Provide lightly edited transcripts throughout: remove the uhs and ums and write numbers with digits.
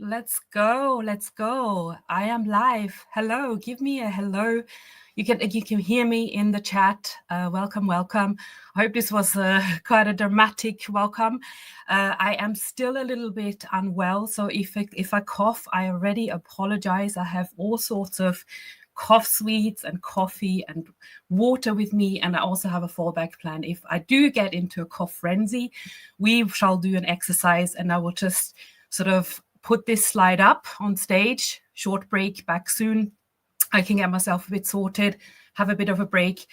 Let's go. Let's go. I am live. Hello. Give me a hello. You can hear me in the chat. Welcome, welcome. I hope this was quite a dramatic welcome. I am still a little bit unwell, so if I cough, I already apologize. I have all sorts of cough sweets and coffee and water with me, and I also have a fallback plan. If I do get into a cough frenzy, we shall do an exercise, and I will just sort of put this slide up on stage. Short break, back soon. I can get myself a bit sorted, have a bit of a break,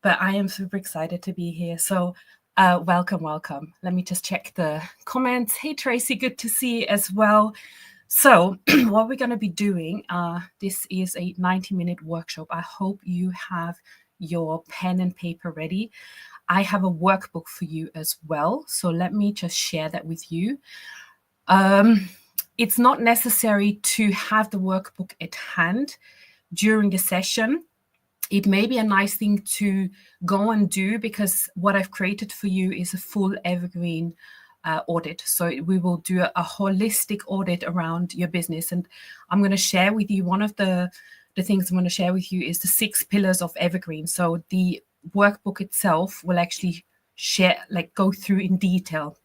but I am super excited to be here. So welcome, welcome. Let me just check the comments. Hey, Tracy, good to see you as well. So what we're going to be doing, this is a 90-minute workshop. I hope you have your pen and paper ready. I have a workbook for you as well. So let me just share that with you. It's not necessary to have the workbook at hand during the session. It may be a nice thing to go and do, because what I've created for you is a full Evergreen audit. So we will do a holistic audit around your business. And I'm going to share with you, one of the things I'm going to share with you is the 6 pillars of Evergreen. So the workbook itself will actually go through in detail,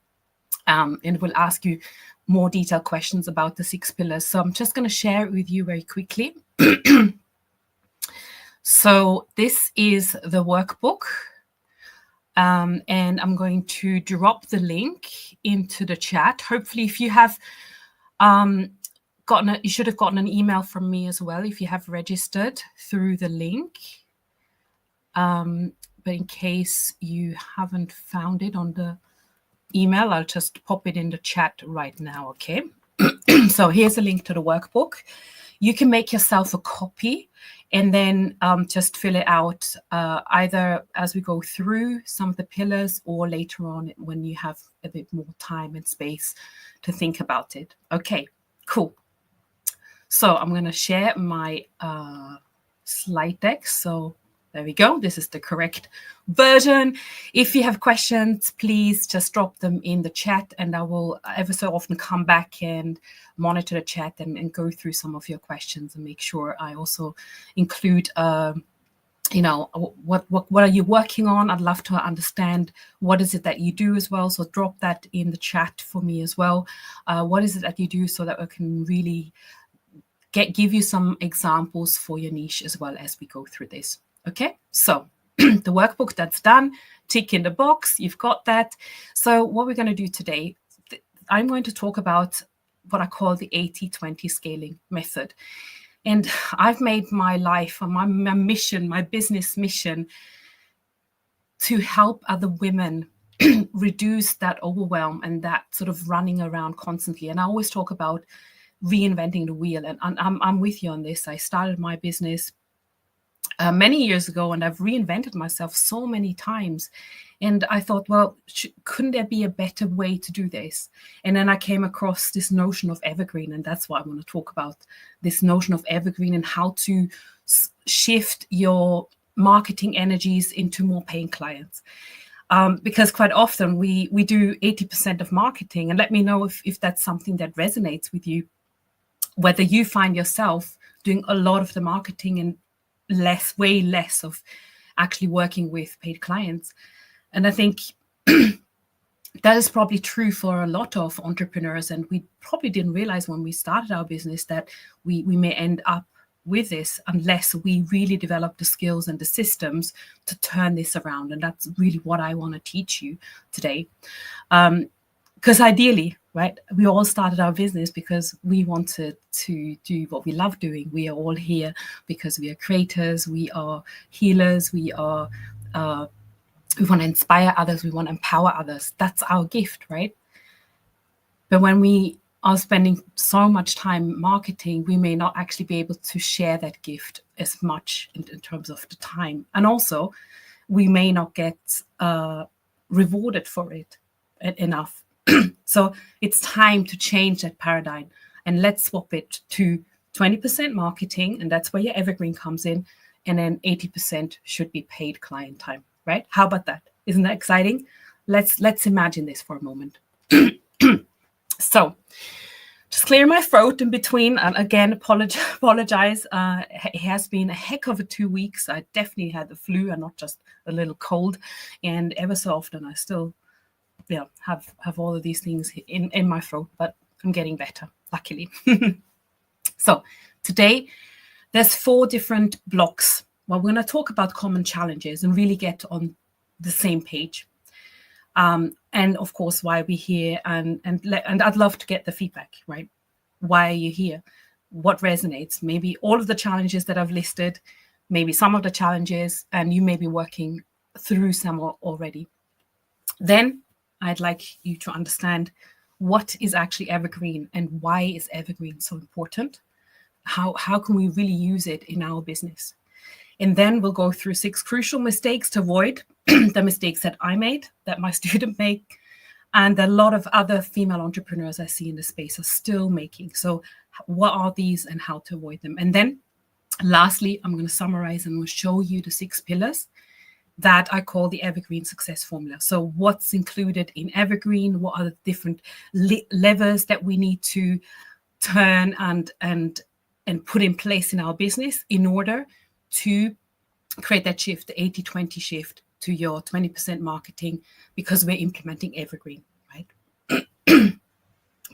and will ask you more detailed questions about the 6 pillars. So I'm just going to share it with you very quickly. So this is the workbook, and I'm going to drop the link into the chat. Hopefully, if you have you should have gotten an email from me as well if you have registered through the link. But in case you haven't found it on the email, I'll just pop it in the chat right now, okay? So here's a link to the workbook. You can make yourself a copy and then just fill it out either as we go through some of the pillars or later on when you have a bit more time and space to think about it. Okay, cool. So I'm going to share my slide deck. So there we go. This is the correct version. If you have questions, please just drop them in the chat, and I will ever so often come back and monitor the chat and go through some of your questions and make sure I also include, what are you working on? I'd love to understand what is it that you do as well. So drop that in the chat for me as well. What is it that you do, so that I can really give you some examples for your niche as well as we go through this. Okay, so the workbook, that's done. Tick in the box, you've got that. So what we're going to do today, I'm going to talk about what I call the 80-20 scaling method. And I've made my life, my mission, my business mission, to help other women reduce that overwhelm and that sort of running around constantly. And I always talk about reinventing the wheel. And I'm with you on this. I started my business many years ago, and I've reinvented myself so many times. And I thought, well, couldn't there be a better way to do this? And then I came across this notion of Evergreen, and that's what I want to talk about, this notion of Evergreen and how to shift your marketing energies into more paying clients. Because quite often we do 80% of marketing, and let me know if that's something that resonates with you, whether you find yourself doing a lot of the marketing and way less of actually working with paid clients. And I think that is probably true for a lot of entrepreneurs. And we probably didn't realize when we started our business that we may end up with this unless we really develop the skills and the systems to turn this around. And that's really what I want to teach you today. Because ideally, right, we all started our business because we wanted to do what we love doing. We are all here because we are creators, we are healers, we want to inspire others, we want to empower others. That's our gift, right? But when we are spending so much time marketing, we may not actually be able to share that gift as much in terms of the time. And also, we may not get rewarded for it enough. So it's time to change that paradigm, and let's swap it to 20% marketing, and that's where your Evergreen comes in, and then 80% should be paid client time, right? How about that? Isn't that exciting? Let's imagine this for a moment. So just clear my throat in between. And again, apologize. It has been a heck of a 2 weeks. I definitely had the flu and not just a little cold. And ever so often, I still have all of these things in my throat, but I'm getting better, luckily. So today, there's 4 different blocks. Well, we're going to talk about common challenges and really get on the same page. And of course, why we're here, and I'd love to get the feedback, right? Why are you here? What resonates? Maybe all of the challenges that I've listed, maybe some of the challenges, and you may be working through some already. Then I'd like you to understand what is actually Evergreen and why is Evergreen so important? How can we really use it in our business? And then we'll go through 6 crucial mistakes to avoid, the mistakes that I made, that my student made, and a lot of other female entrepreneurs I see in the space are still making. So what are these and how to avoid them? And then lastly, I'm going to summarize and we'll show you the 6 pillars that I call the Evergreen success formula. So what's included in Evergreen? What are the different levers that we need to turn and put in place in our business in order to create that shift, the 80-20 shift to your 20% marketing, because we're implementing Evergreen, right?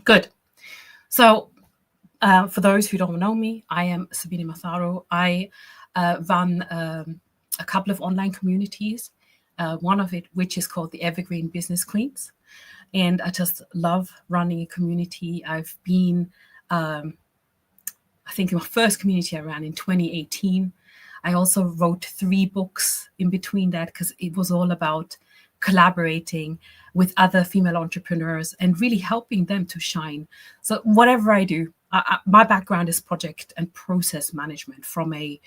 Good. So for those who don't know me, I am Sabine Matharo. I run a couple of online communities, one of it which is called the Evergreen Business Queens. And I just love running a community. I've been, I think my first community I ran in 2018. I also wrote 3 books in between that because it was all about collaborating with other female entrepreneurs and really helping them to shine. So whatever I do, my background is project and process management from a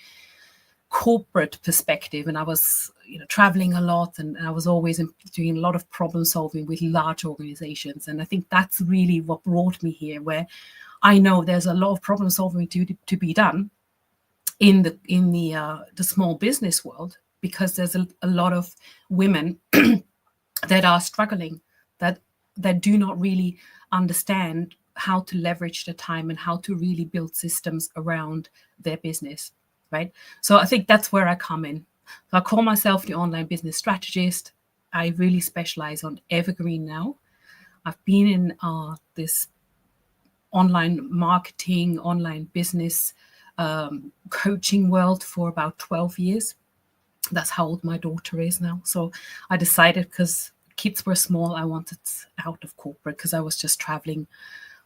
corporate perspective. And I was traveling a lot and I was always doing a lot of problem solving with large organizations. And I think that's really what brought me here, where I know there's a lot of problem solving to be done in the small business world, because there's a lot of women that are struggling, that do not really understand how to leverage the time and how to really build systems around their business, right? So I think that's where I come in. So I call myself the online business strategist. I really specialize on Evergreen now. I've been in this online marketing, online business coaching world for about 12 years. That's how old my daughter is now. So I decided, because kids were small, I wanted out of corporate, because I was just traveling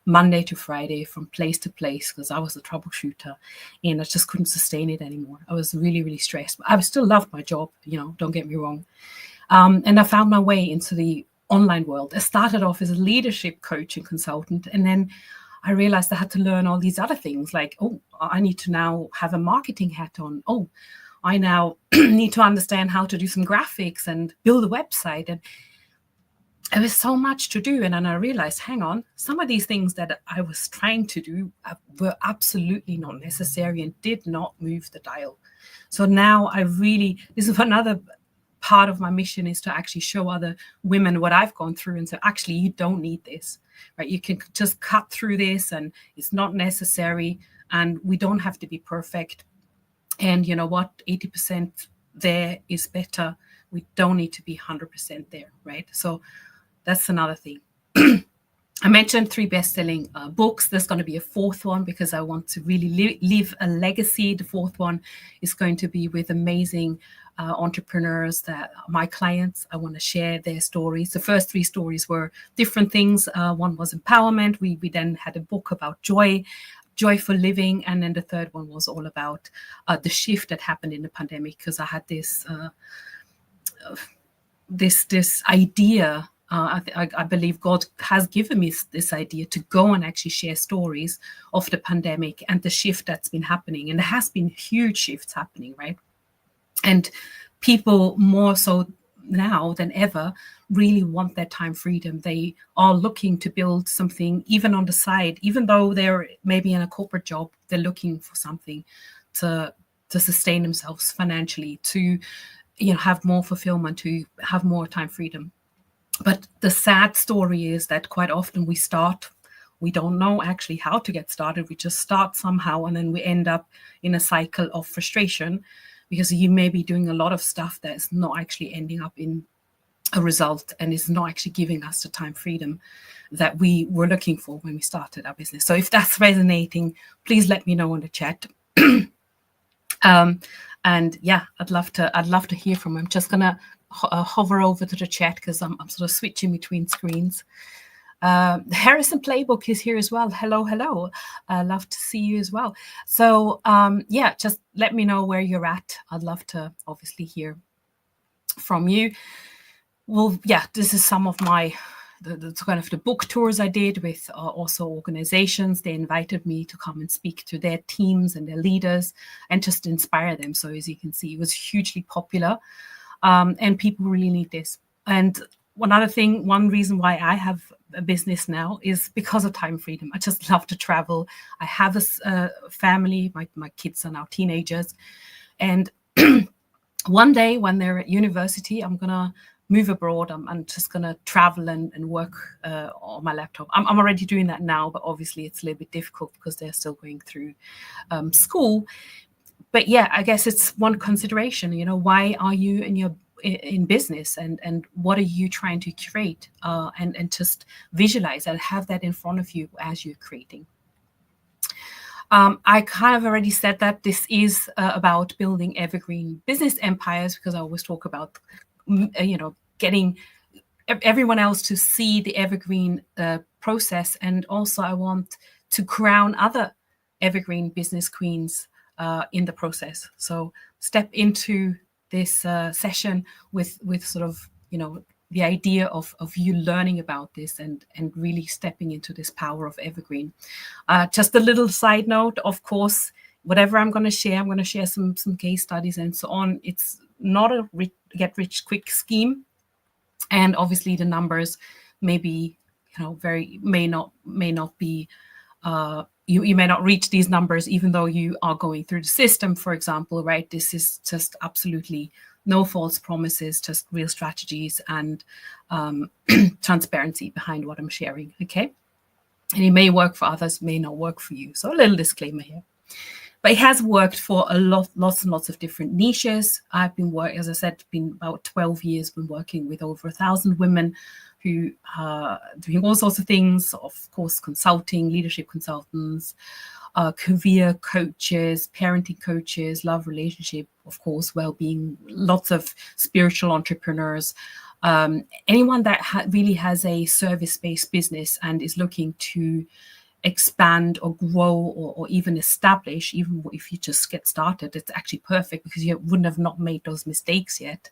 Monday to Friday from place to place, because I was a troubleshooter and I just couldn't sustain it anymore. I was really, really stressed. But I still loved my job, don't get me wrong. And I found my way into the online world. I started off as a leadership coach and consultant, and then I realized I had to learn all these other things, like, I need to now have a marketing hat on. I now need to understand how to do some graphics and build a website. And there was so much to do. And then I realized, hang on, some of these things that I was trying to do were absolutely not necessary and did not move the dial. So now this is another part of my mission, is to actually show other women what I've gone through and say, actually, you don't need this, right? You can just cut through this and it's not necessary, and we don't have to be perfect. And you know what? 80% there is better. We don't need to be 100% there, right? So that's another thing. I mentioned 3 best-selling books. There's going to be a 4th one because I want to really leave a legacy. The 4th one is going to be with amazing entrepreneurs that are my clients. I want to share their stories. The first 3 stories were different things. One was empowerment. We then had a book about joyful living, and then the 3rd one was all about the shift that happened in the pandemic, because I had this idea. I believe God has given me this idea to go and actually share stories of the pandemic and the shift that's been happening. And there has been huge shifts happening, right? And people more so now than ever really want their time freedom. They are looking to build something even on the side, even though they're maybe in a corporate job, they're looking for something to sustain themselves financially, to have more fulfillment, to have more time freedom. But the sad story is that quite often we start we don't know actually how to get started. We just start somehow, and then we end up in a cycle of frustration because you may be doing a lot of stuff that's not actually ending up in a result and is not actually giving us the time freedom that we were looking for when we started our business. So if that's resonating, please let me know in the chat. And yeah, I'd love to hear from him. I'm just gonna hover over to the chat because I'm sort of switching between screens. Harrison Playbook is here as well. Hello. Love to see you as well. So yeah, just let me know where you're at. I'd love to obviously hear from you. Well, yeah, this is some of my the kind of the book tours I did with also organizations. They invited me to come and speak to their teams and their leaders and just inspire them. So as you can see, it was hugely popular, and people really need this. And one reason why I have a business now is because of time freedom. I just love to travel. I have a family. My kids are now teenagers, and one day when they're at university, I'm gonna move abroad. I'm just gonna travel and work on my laptop. I'm already doing that now, but obviously it's a little bit difficult because they're still going through school. But yeah, I guess it's one consideration. Why are you in business, and what are you trying to create, and just visualize and have that in front of you as you're creating. I kind of already said that this is about building evergreen business empires, because I always talk about getting everyone else to see the evergreen process, and also I want to crown other evergreen business queens in the process. So step into this session with sort of the idea of you learning about this and really stepping into this power of evergreen. Just a little side note, of course, whatever I'm going to share some case studies and so on. It's not a get rich quick scheme, and obviously the numbers may be may not be you may not reach these numbers even though you are going through the system, for example, right? This is just absolutely no false promises, just real strategies and transparency behind what I'm sharing, okay? And it may work for others, may not work for you. So a little disclaimer here. But it has worked for lots and lots of different niches. I've been as I said, been about 12 years, been working with over 1,000 women who are doing all sorts of things, of course, consulting, leadership consultants, career coaches, parenting coaches, love relationship, of course, well-being, lots of spiritual entrepreneurs, anyone that really has a service-based business and is looking to expand or grow or even establish. Even if you just get started, it's actually perfect because you wouldn't have not made those mistakes yet.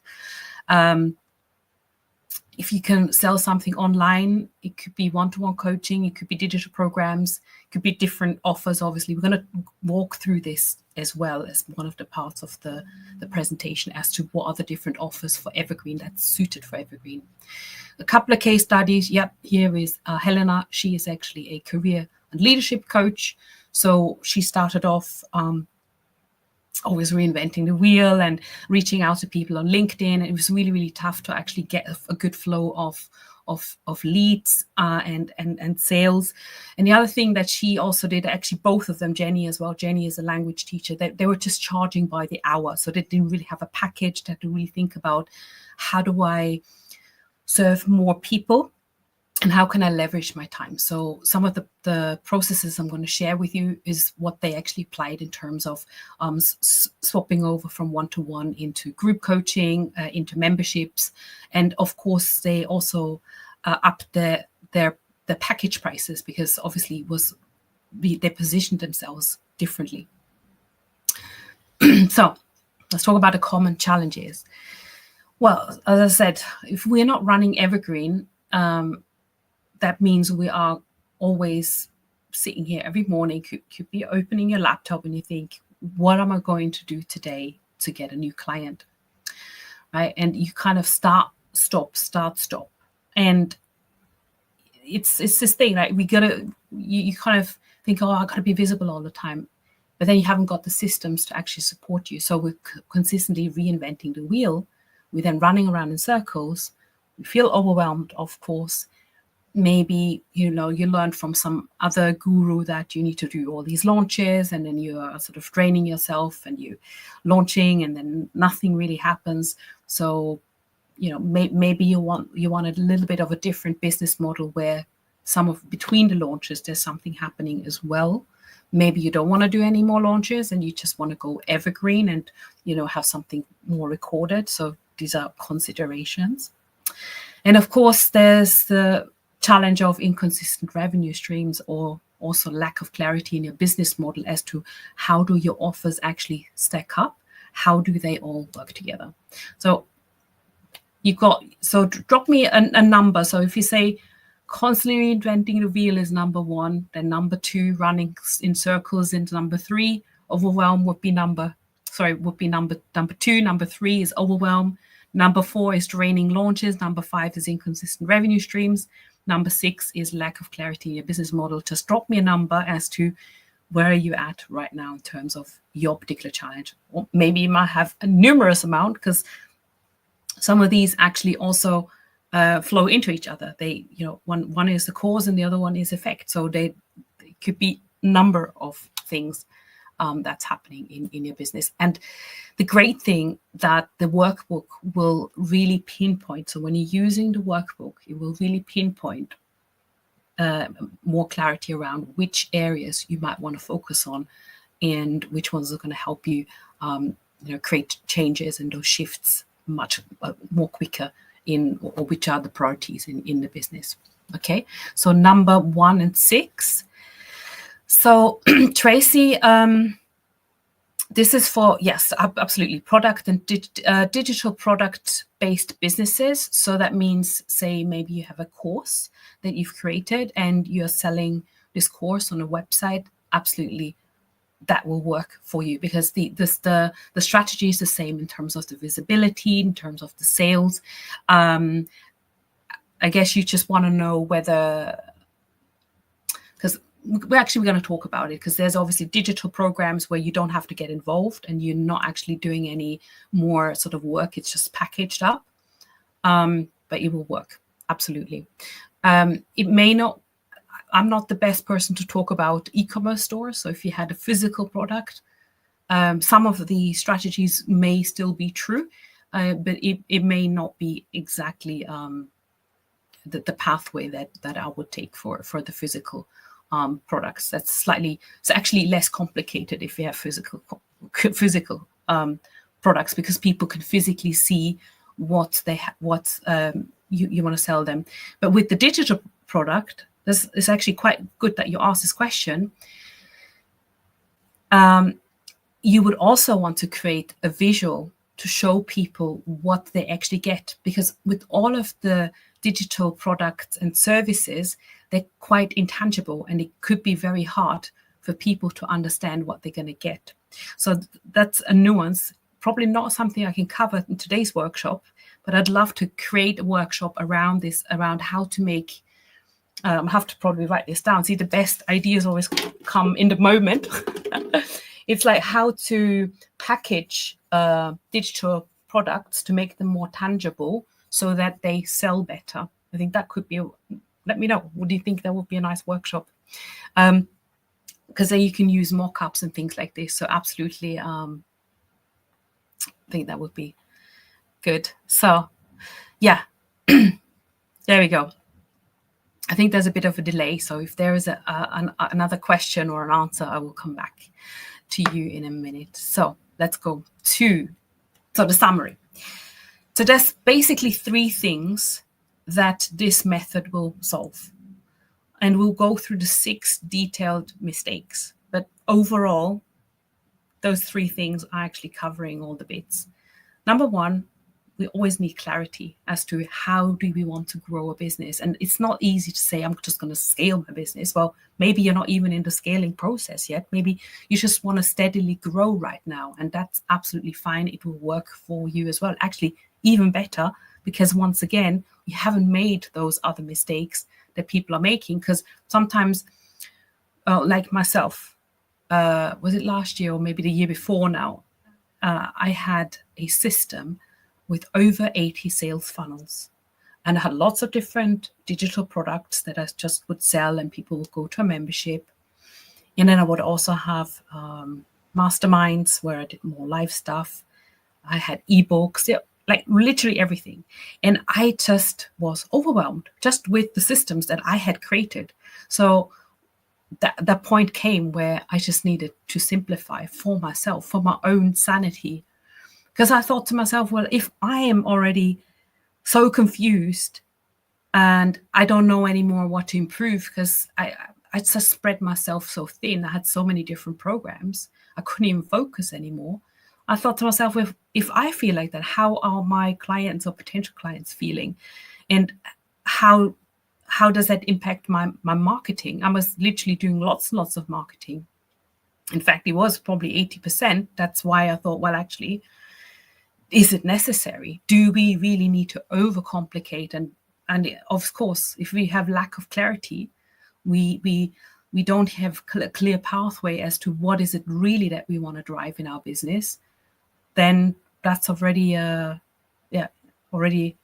If you can sell something online, it could be one-to-one coaching, it could be digital programs, it could be different offers. Obviously, we're going to walk through this as well as one of the parts of the presentation as to what are the different offers for Evergreen that's suited for Evergreen. A couple of case studies. Yep, here is Helena. She is actually a career and leadership coach. So she started off always reinventing the wheel and reaching out to people on LinkedIn. It was really, really tough to actually get a good flow of leads and sales. And the other thing that she also did, actually both of them, Jenny as well, Jenny is a language teacher, they were just charging by the hour. So they didn't really have a package. They had to really think about, how do I serve more people and how can I leverage my time? So some of the processes I'm going to share with you is what they actually applied in terms of swapping over from one-to-one into group coaching, into memberships. And of course, they also upped their package prices, because obviously they positioned themselves differently. So let's talk about the common challenges. Well, as I said, if we're not running Evergreen, that means we are always sitting here every morning, could be opening your laptop and you think, what am I going to do today to get a new client, right? And you kind of start, stop. And it's this thing, right? You kind of think, oh, I gotta be visible all the time. But then you haven't got the systems to actually support you. So we're consistently reinventing the wheel. We're then running around in circles. We feel overwhelmed, of course. maybe, you learned from some other guru that you need to do all these launches, and then you are sort of training yourself and you launching, and then nothing really happens. So, maybe you want a little bit of a different business model where between the launches, there's something happening as well. Maybe you don't want to do any more launches and you just want to go evergreen and, have something more recorded. So these are considerations. And of course, there's the challenge of inconsistent revenue streams, or also lack of clarity in your business model as to how do your offers actually stack up? How do they all work together? So drop me a number. So if you say constantly reinventing the wheel is number one, then number two, running in circles, into number three, overwhelm would be number two. Number three is overwhelm. Number four is draining launches. Number five is inconsistent revenue streams. Number six is lack of clarity in your business model. Just drop me a number as to where are you at right now in terms of your particular challenge. Or maybe you might have a numerous amount, because some of these actually also flow into each other. They, one is the cause and the other one is effect. So they could be a number of things that's happening in your business. And the great thing that the workbook will really pinpoint. So when you're using the workbook, it will really pinpoint more clarity around which areas you might want to focus on, and which ones are going to help you, create changes and those shifts much more quicker or which are the priorities in the business. Okay, so number 1 and 6. So Tracy, this is for, yes, absolutely, product and digital product-based businesses. So that means, say, maybe you have a course that you've created and you're selling this course on a website. Absolutely, that will work for you, because the strategy is the same in terms of the visibility, in terms of the sales. I guess you just want to know whether, because we're going to talk about it, because there's obviously digital programs where you don't have to get involved and you're not actually doing any more sort of work. It's just packaged up, but it will work. Absolutely. It may not, I'm not the best person to talk about e-commerce stores. So if you had a physical product, some of the strategies may still be true, but it may not be exactly the pathway that I would take for the physical products. It's actually less complicated if you have physical products, because people can physically see what you want to sell them. But with the digital product, it's actually quite good that you asked this question. You would also want to create a visual to show people what they actually get, because with all of the digital products and services, they're quite intangible, and it could be very hard for people to understand what they're going to get. So that's a nuance, probably not something I can cover in today's workshop, but I'd love to create a workshop around this, around how to make, I have to probably write this down. See, the best ideas always come in the moment. It's like how to package digital products to make them more tangible so that they sell better. I think that could be, let me know. Would you think that would be a nice workshop? Because then you can use mock-ups and things like this. So absolutely, I think that would be good. So yeah, there we go. I think there's a bit of a delay. So if there is another question or an answer, I will come back to you in a minute. So let's go to the summary. So there's basically 3 things that this method will solve. And we'll go through the 6 detailed mistakes. But overall, those 3 things are actually covering all the bits. Number 1, we always need clarity as to how do we want to grow a business. And it's not easy to say, I'm just going to scale my business. Well, maybe you're not even in the scaling process yet. Maybe you just want to steadily grow right now. And that's absolutely fine. It will work for you as well. Actually, even better, because once again, you haven't made those other mistakes that people are making. Because sometimes, like myself, was it last year or maybe the year before now, I had a system with over 80 sales funnels. And I had lots of different digital products that I just would sell, and people would go to a membership. And then I would also have masterminds where I did more live stuff. I had ebooks, yeah, like literally everything. And I just was overwhelmed just with the systems that I had created. So that point came where I just needed to simplify for myself, for my own sanity. Because I thought to myself, well, if I am already so confused and I don't know anymore what to improve, because I just spread myself so thin. I had so many different programs. I couldn't even focus anymore. I thought to myself, if I feel like that, how are my clients or potential clients feeling? And how does that impact my marketing? I was literally doing lots and lots of marketing. In fact, it was probably 80%. That's why I thought, well, actually, is it necessary? Do we really need to overcomplicate? And of course, if we have lack of clarity, we don't have a clear pathway as to what is it really that we want to drive in our business, then that's already already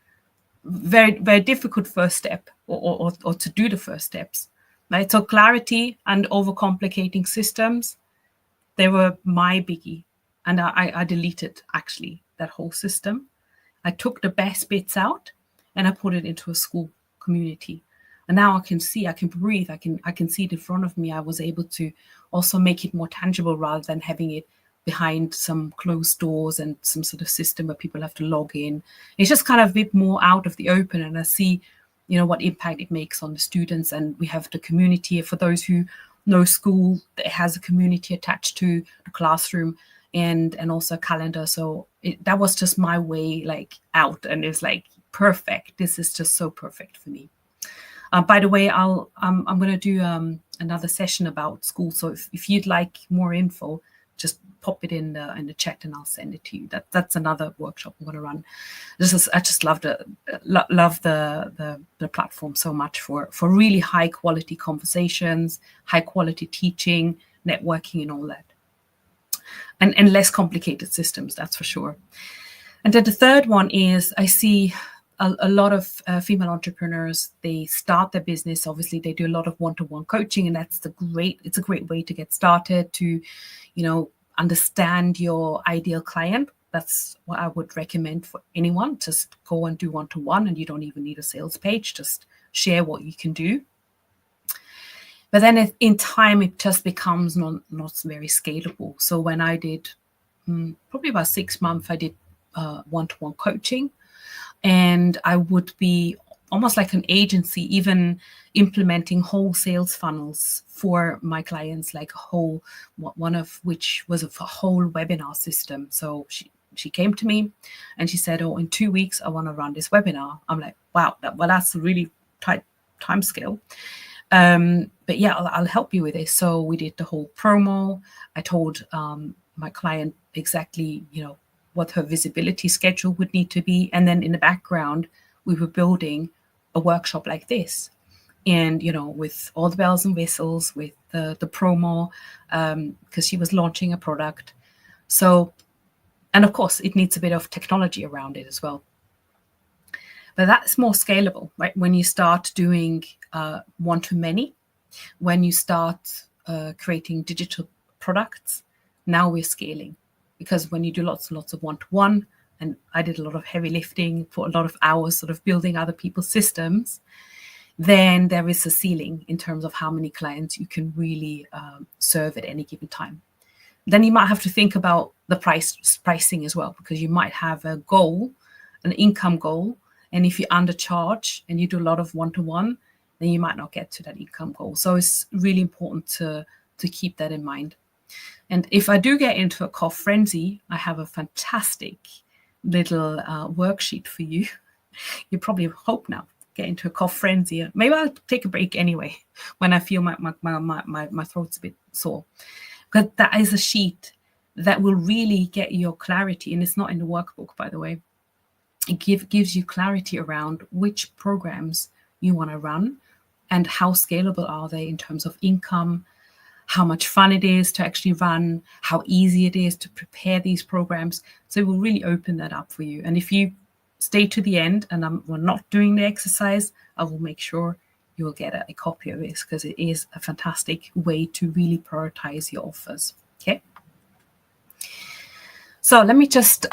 very, very difficult first step, or to do the first steps, right? So clarity and overcomplicating systems, they were my biggie. And I deleted actually that whole system. I took the best bits out and I put it into a school community. And now I can see, I can breathe, I can see it in front of me. I was able to also make it more tangible rather than having it behind some closed doors and some sort of system where people have to log in. It's just kind of a bit more out of the open, and I see, what impact it makes on the students. And we have the community. For those who know school, it has a community attached to the classroom and also a calendar. So that was just my way, like, out, and it's like perfect. This is just so perfect for me. By the way, I'm going to do another session about school. So if you'd like more info, just pop it in the chat and I'll send it to you. That's another workshop I'm going to run. I just love the platform so much for really high quality conversations, high quality teaching, networking, and all that, and less complicated systems. That's for sure. And then the third one is, I see a lot of female entrepreneurs, they start their business. Obviously, they do a lot of one-to-one coaching, and it's a great way to get started, to, understand your ideal client. That's what I would recommend for anyone. Just go and do one-to-one, and you don't even need a sales page. Just share what you can do. But then in time, it just becomes not very scalable. So when I did probably about 6 months, I did one-to-one coaching. And I would be almost like an agency, even implementing whole sales funnels for my clients, like one of which was a whole webinar system. So she came to me and she said, oh, in 2 weeks, I want to run this webinar. I'm like, wow, that's a really tight time scale. But yeah, I'll help you with this. So we did the whole promo. I told my client exactly, what her visibility schedule would need to be. And then in the background, we were building a workshop like this. And, with all the bells and whistles, with the promo, because she was launching a product. So, and of course, it needs a bit of technology around it as well. But that's more scalable, right? When you start doing one-to-many, when you start creating digital products, now we're scaling. Because when you do lots and lots of one-to-one, and I did a lot of heavy lifting for a lot of hours, sort of building other people's systems, then there is a ceiling in terms of how many clients you can really serve at any given time. Then you might have to think about the pricing as well, because you might have a goal, an income goal, and if you undercharge and you do a lot of one-to-one, then you might not get to that income goal. So it's really important to keep that in mind. And if I do get into a cough frenzy, I have a fantastic little worksheet for you. You probably hope now get into a cough frenzy. Maybe I'll take a break anyway when I feel my throat's a bit sore. But that is a sheet that will really get your clarity, and it's not in the workbook, by the way. It gives you clarity around which programs you want to run and how scalable are they in terms of income, how much fun it is to actually run, how easy it is to prepare these programs. So it will really open that up for you. And if you stay to the end and we're not doing the exercise, I will make sure you will get a copy of this, because it is a fantastic way to really prioritize your offers. Okay. So let me just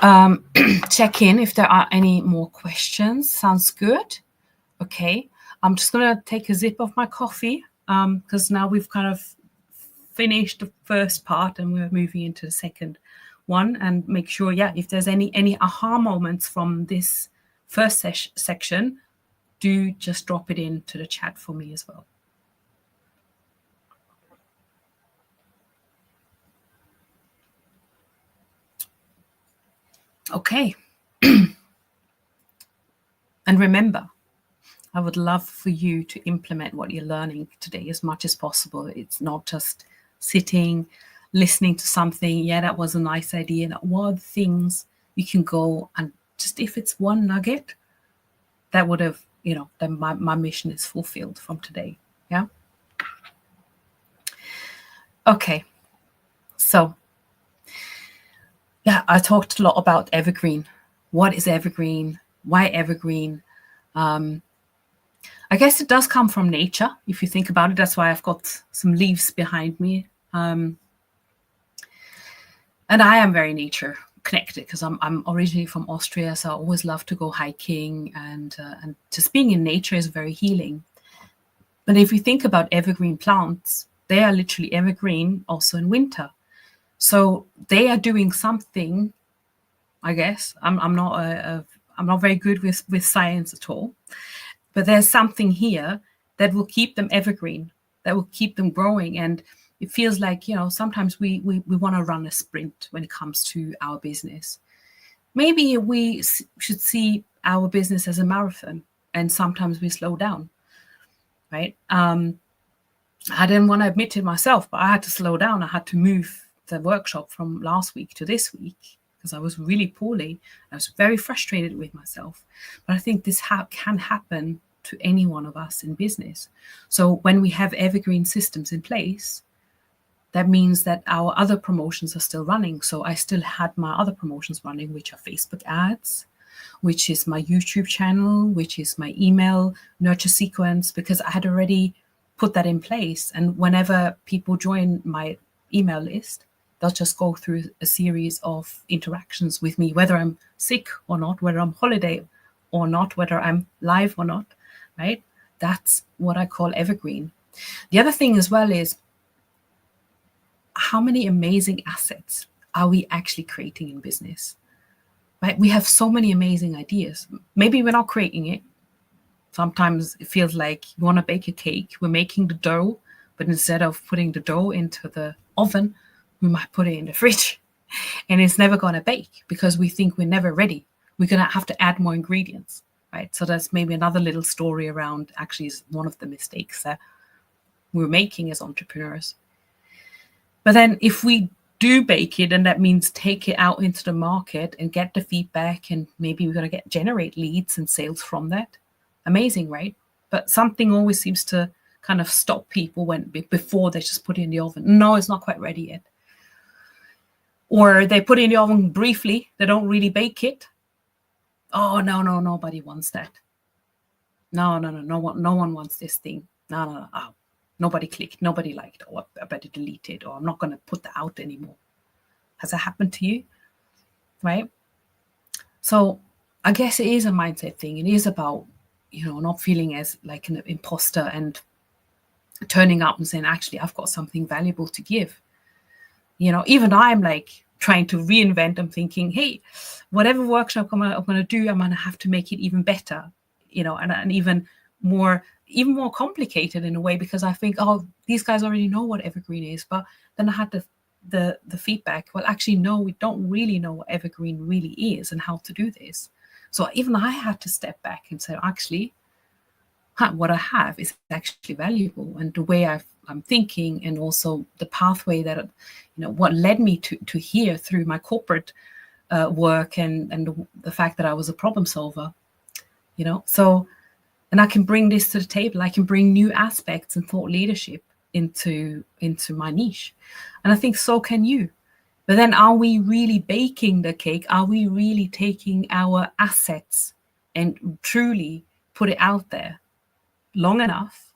check in if there are any more questions. Sounds good. Okay. I'm just going to take a sip of my coffee because now we've kind of finished the first part and we're moving into the second one, and make sure, if there's any aha moments from this first section, do just drop it into the chat for me as well. Okay. And remember, I would love for you to implement what you're learning today as much as possible. It's not just sitting, listening to something. Yeah, that was a nice idea. And what are the things you can go and just, if it's one nugget, that would have, then my mission is fulfilled from today. Yeah. Okay. So, I talked a lot about Evergreen. What is Evergreen? Why Evergreen? I guess it does come from nature, if you think about it. That's why I've got some leaves behind me. And I am very nature connected because I'm originally from Austria, so I always love to go hiking, and just being in nature is very healing. But if you think about evergreen plants, they are literally evergreen also in winter. So they are doing something, I guess. I'm not very good with science at all. But there's something here that will keep them evergreen, that will keep them growing. And it feels like, sometimes we want to run a sprint when it comes to our business. Maybe we should see our business as a marathon, and sometimes we slow down, right? I didn't want to admit it myself, but I had to slow down. I had to move the workshop from last week to this week because I was really poorly. I was very frustrated with myself. But I think this can happen to any one of us in business. So when we have evergreen systems in place, that means that our other promotions are still running. So I still had my other promotions running, which are Facebook ads, which is my YouTube channel, which is my email nurture sequence, because I had already put that in place. And whenever people join my email list, they'll just go through a series of interactions with me, whether I'm sick or not, whether I'm holiday or not, whether I'm live or not, right? That's what I call evergreen. The other thing as well is, how many amazing assets are we actually creating in business, right? We have so many amazing ideas. Maybe we're not creating it. Sometimes it feels like you want to bake a cake. We're making the dough, but instead of putting the dough into the oven, we might put it in the fridge, and it's never going to bake because we think we're never ready. We're going to have to add more ingredients, right? So that's maybe another little story around, actually is one of the mistakes that we're making as entrepreneurs. But then if we do bake it, and that means take it out into the market and get the feedback, and maybe we're going to generate leads and sales from that. Amazing, right? But something always seems to kind of stop people before they just put it in the oven. No, it's not quite ready yet. Or they put it in the oven briefly. They don't really bake it. Oh, no, nobody wants that. No one wants this thing. No. Oh, nobody clicked. Nobody liked. Oh, I better delete it. Or I'm not going to put that out anymore. Has that happened to you? Right? So I guess it is a mindset thing. It is about, not feeling as like an imposter and turning up and saying, actually, I've got something valuable to give. Even I'm like trying to reinvent. I'm thinking, hey, whatever workshop I'm going to do, I'm going to have to make it even better, and even more complicated in a way, because I think, oh, these guys already know what evergreen is. But then I had the feedback, well, actually, no, we don't really know what evergreen really is and how to do this. So even I had to step back and say, actually, what I have is actually valuable, and the way I'm thinking, and also the pathway that, what led me to here through my corporate work, and the fact that I was a problem solver, so, and I can bring this to the table. I can bring new aspects and thought leadership into my niche, and I think so can you. But then, are we really baking the cake? Are we really taking our assets and truly put it out there long enough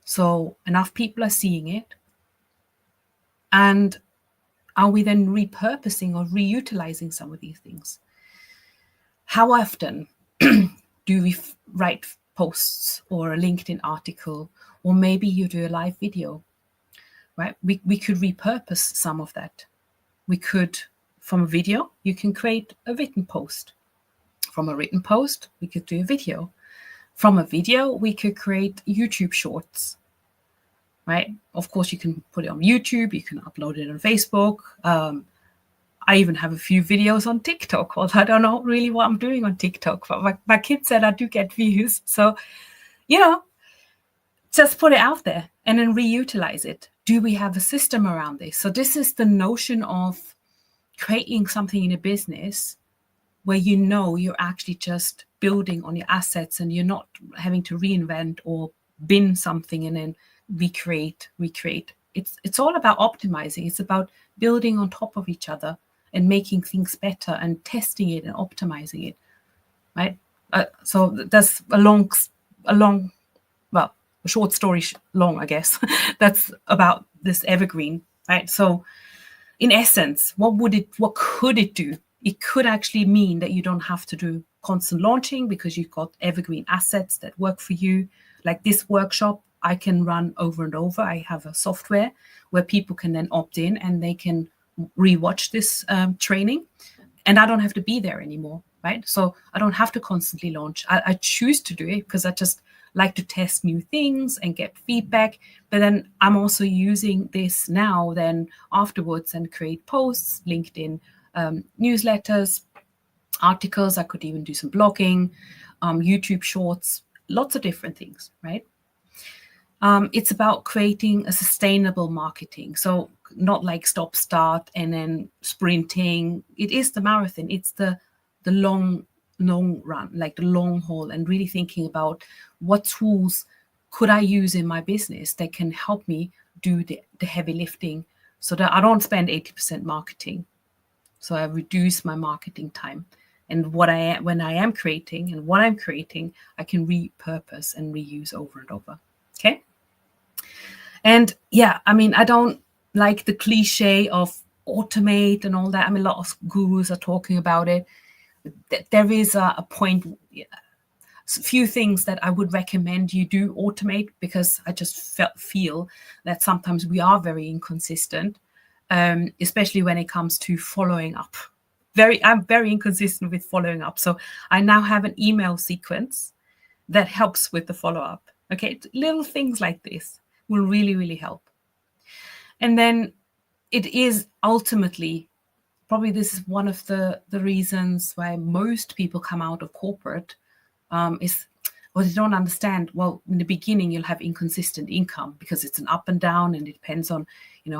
so enough people are seeing it? And are we then repurposing or reutilizing some of these things? How often do we write posts or a LinkedIn article, or maybe you do a live video, right? We could repurpose some of that. We could, from a video, you can create a written post. From a written post, we could do a video. From a video, we could create YouTube shorts, right? Of course, you can put it on YouTube, you can upload it on Facebook. I even have a few videos on TikTok, although I don't know really what I'm doing on TikTok, but my kids said I do get views. So, just put it out there and then reutilize it. Do we have a system around this? So this is the notion of creating something in a business where you're actually just building on your assets and you're not having to reinvent or bin something and then recreate. It's all about optimizing. It's about building on top of each other and making things better and testing it and optimizing it, right? So that's a short story long, I guess. That's about this evergreen, right? So in essence, what could it do? It could actually mean that you don't have to do constant launching because you've got evergreen assets that work for you. Like this workshop, I can run over and over. I have a software where people can then opt in and they can rewatch this training, and I don't have to be there anymore, right? So I don't have to constantly launch. I choose to do it because I just like to test new things and get feedback. But then I'm also using this now then afterwards and create posts, LinkedIn newsletters, articles. I could even do some blogging, YouTube shorts, lots of different things, right? It's about creating a sustainable marketing. So not like stop, start, and then sprinting. It is the marathon. It's the long run, like the long haul, and really thinking about what tools could I use in my business that can help me do the heavy lifting so that I don't spend 80% marketing. So I reduce my marketing time. And when I am creating and what I'm creating, I can repurpose and reuse over and over. Okay. And yeah, I mean, I don't like the cliche of automate and all that. I mean, a lot of gurus are talking about it. There is a point, a few things that I would recommend you do automate, because I just feel that sometimes we are very inconsistent, especially when it comes to following up. I'm very inconsistent with following up. So I now have an email sequence that helps with the follow-up. Okay, little things like this will really, really help. And then it is ultimately, probably this is one of the reasons why most people come out of corporate, is, well, they don't understand, well, in the beginning, you'll have inconsistent income because it's an up and down, and it depends on,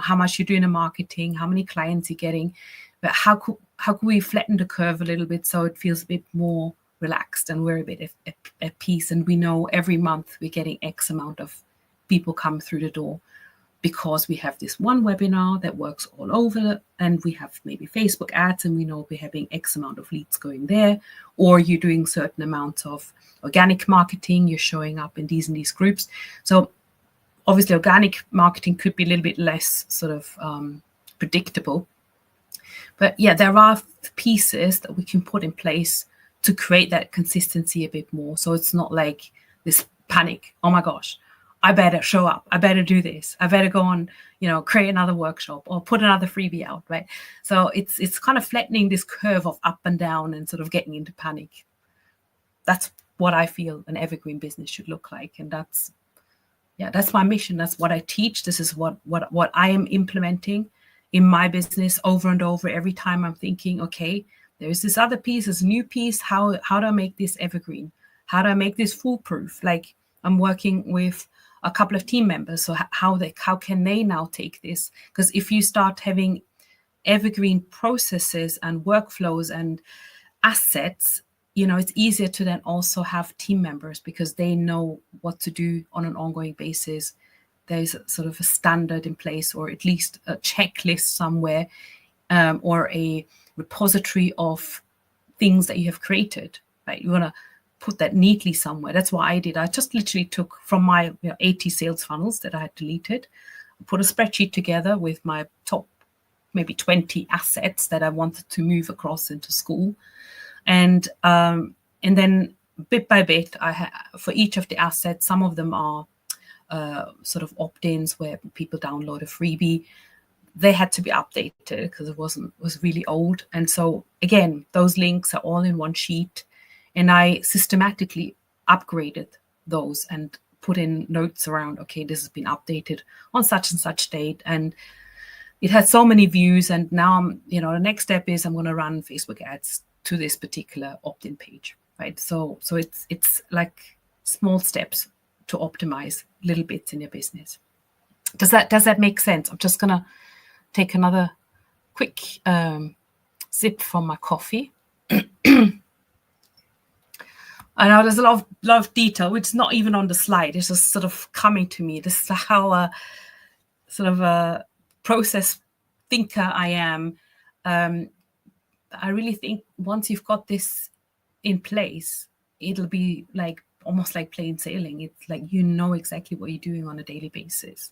how much you're doing in marketing, how many clients you're getting. But how could we flatten the curve a little bit so it feels a bit more relaxed and we're a bit at peace, and we know every month we're getting X amount of people come through the door because we have this one webinar that works all over, and we have maybe Facebook ads, and we know we're having X amount of leads going there, or you're doing certain amounts of organic marketing, you're showing up in these and these groups. So obviously organic marketing could be a little bit less sort of predictable. But yeah, there are pieces that we can put in place to create that consistency a bit more. So it's not like this panic, oh my gosh, I better show up, I better do this, I better go on, create another workshop or put another freebie out, right? So it's kind of flattening this curve of up and down and sort of getting into panic. That's what I feel an evergreen business should look like. And that's my mission. That's what I teach. This is what I am implementing in my business over and over. Every time I'm thinking, okay, there's this other piece, this new piece. How do I make this evergreen? How do I make this foolproof? Like, I'm working with a couple of team members. So how can they now take this? Because if you start having evergreen processes and workflows and assets, it's easier to then also have team members because they know what to do on an ongoing basis. There's sort of a standard in place, or at least a checklist somewhere, or a repository of things that you have created. right? You want to put that neatly somewhere. That's what I did. I just literally took from my 80 sales funnels that I had deleted, put a spreadsheet together with my top maybe 20 assets that I wanted to move across into school. And then bit by bit, for each of the assets, some of them are sort of opt-ins where people download a freebie. They had to be updated because it was really old. And so again, those links are all in one sheet. And I systematically upgraded those and put in notes around, okay, this has been updated on such and such date. And it had so many views. And now the next step is I'm going to run Facebook ads to this particular opt-in page, right? So it's like small steps to optimize little bits in your business. Does that make sense? I'm just going to take another quick sip from my coffee. I know there's a lot of detail, which is not even on the slide. It's just sort of coming to me. This is how sort of a process thinker I am. I really think once you've got this in place, it'll be like almost like plain sailing. It's like exactly what you're doing on a daily basis.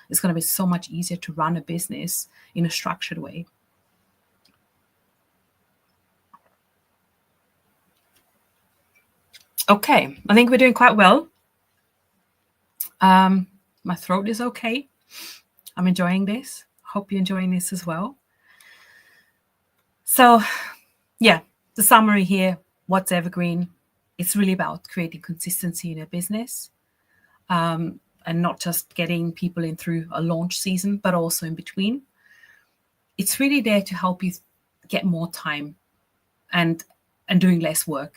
It's going to be so much easier to run a business in a structured way. Okay, I think we're doing quite well. My throat is okay. I'm enjoying this. Hope you're enjoying this as well. So, yeah, the summary here, what's Evergreen? It's really about creating consistency in a business, and not just getting people in through a launch season, but also in between. It's really there to help you get more time and doing less work.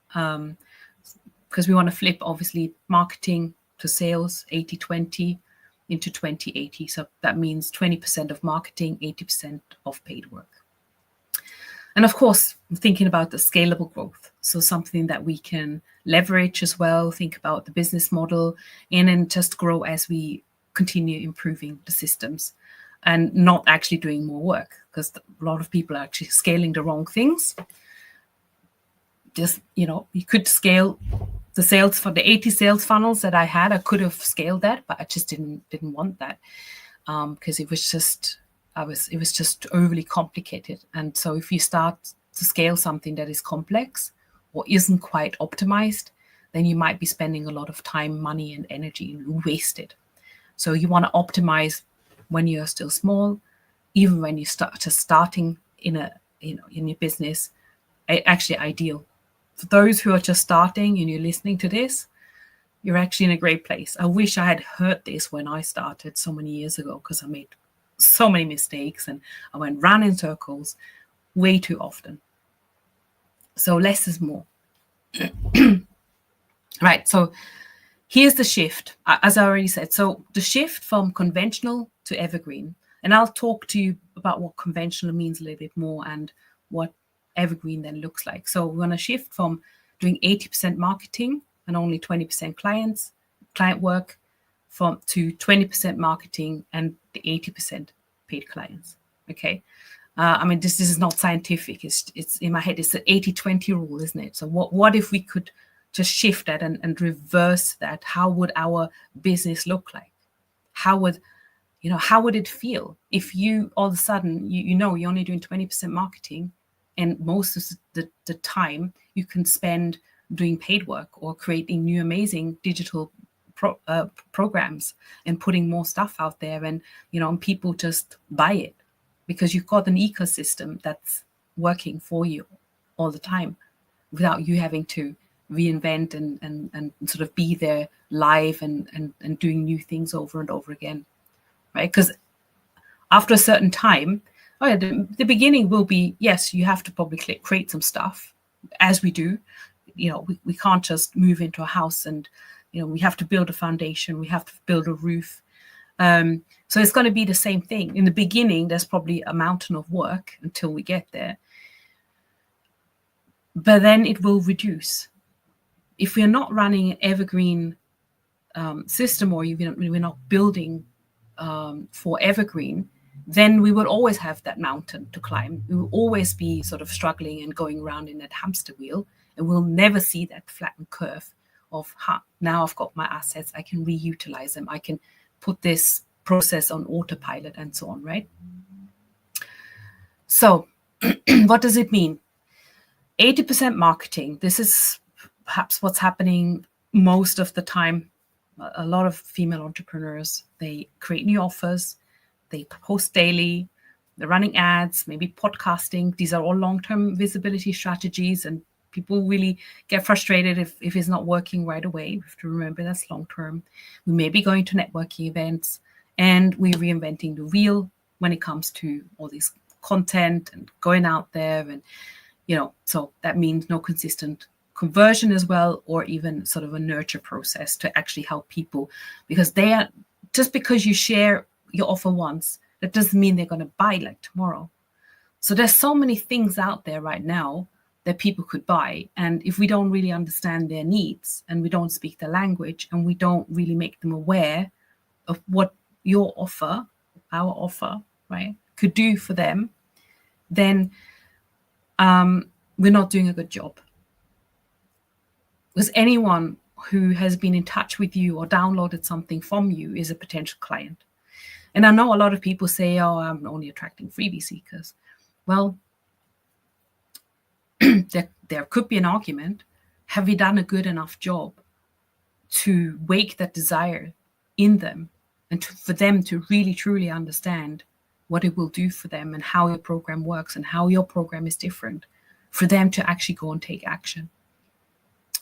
Because we want to flip, obviously, marketing to sales, 80-20 into 20-80. So that means 20% of marketing, 80% of paid work. And of course, thinking about the scalable growth. So something that we can leverage as well, think about the business model, and then just grow as we continue improving the systems and not actually doing more work, because a lot of people are actually scaling the wrong things. Just, you could scale the sales for the 80 sales funnels that I had. I could have scaled that, but I just didn't want that because it was just overly complicated. And so if you start to scale something that is complex or isn't quite optimized, then you might be spending a lot of time, money, and energy wasted. So you want to optimize when you're still small, even when you starting in your business. Actually ideal. For those who are just starting and you're listening to this, you're actually in a great place. I wish I had heard this when I started so many years ago, because I made so many mistakes and I went round in circles way too often. So less is more. Right. So here's the shift, as I already said. So the shift from conventional to evergreen, and I'll talk to you about what conventional means a little bit more and what evergreen then looks like. So we're going to shift from doing 80% marketing and only 20% client work to 20% marketing and the 80% paid clients. Okay. This is not scientific. It's in my head. It's the 80-20 rule, isn't it? So what if we could just shift that and reverse that? How would our business look like? How would it feel if you all of a sudden, you're only doing 20% marketing, and most of the time you can spend doing paid work or creating new amazing digital programs and putting more stuff out there, and people just buy it because you've got an ecosystem that's working for you all the time without you having to reinvent and sort of be there live and doing new things over and over again, right? Because after a certain time, the beginning will be, yes, you have to probably create some stuff, as we do. We can't just move into a house and, we have to build a foundation, we have to build a roof. So it's going to be the same thing. In the beginning, there's probably a mountain of work until we get there. But then it will reduce. If we're not running an evergreen system, or we're not building for evergreen, then we will always have that mountain to climb. We will always be sort of struggling and going around in that hamster wheel, and we'll never see that flattened curve of now I've got my assets, I can reutilize them, I can put this process on autopilot and so on, right? So what does it mean? 80% marketing. This is perhaps what's happening most of the time. A lot of female entrepreneurs, they create new offers, they post daily, they're running ads, maybe podcasting. These are all long-term visibility strategies, and people really get frustrated if it's not working right away. We have to remember that's long-term. We may be going to networking events, and we're reinventing the wheel when it comes to all this content and going out there. And, so that means no consistent conversion as well, or even sort of a nurture process to actually help people, because just because you share your offer once, that doesn't mean they're going to buy like tomorrow. So there's so many things out there right now that people could buy. And if we don't really understand their needs, and we don't speak the language, and we don't really make them aware of what your offer, our offer, right, could do for them, then we're not doing a good job. Because anyone who has been in touch with you or downloaded something from you is a potential client. And I know a lot of people say, oh, I'm only attracting freebie seekers. Well, there could be an argument. Have we done a good enough job to wake that desire in them, and for them to really, truly understand what it will do for them, and how your program works, and how your program is different, for them to actually go and take action,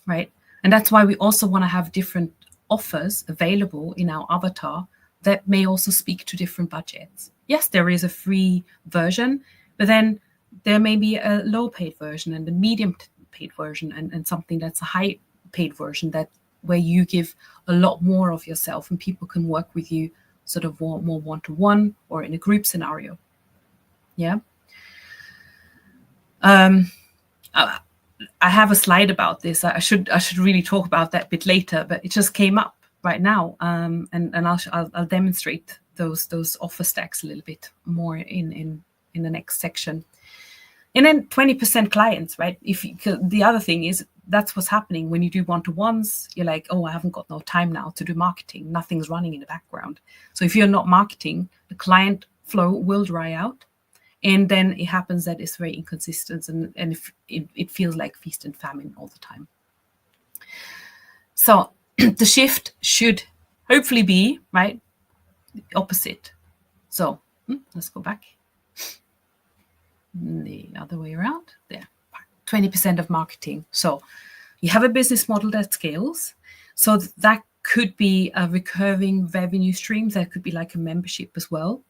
right? And that's why we also want to have different offers available in our avatar that may also speak to different budgets. Yes, there is a free version, but then there may be a low paid version and a medium paid version, and something that's a high paid version, that where you give a lot more of yourself and people can work with you sort of more one-to-one or in a group scenario. Yeah. I have a slide about this. I should really talk about that a bit later, but it just came up right now, and I'll demonstrate those offer stacks a little bit more in the next section. And then 20% clients, right? The other thing is, that's what's happening when you do one-to-ones. You're like, oh, I haven't got no time now to do marketing. Nothing's running in the background. So if you're not marketing, the client flow will dry out. And then it happens that it's very inconsistent, and it feels like feast and famine all the time. So the shift should hopefully be, right, the opposite. So let's go back. The other way around. There, 20% of marketing. So you have a business model that scales. So that could be a recurring revenue stream. That could be like a membership as well,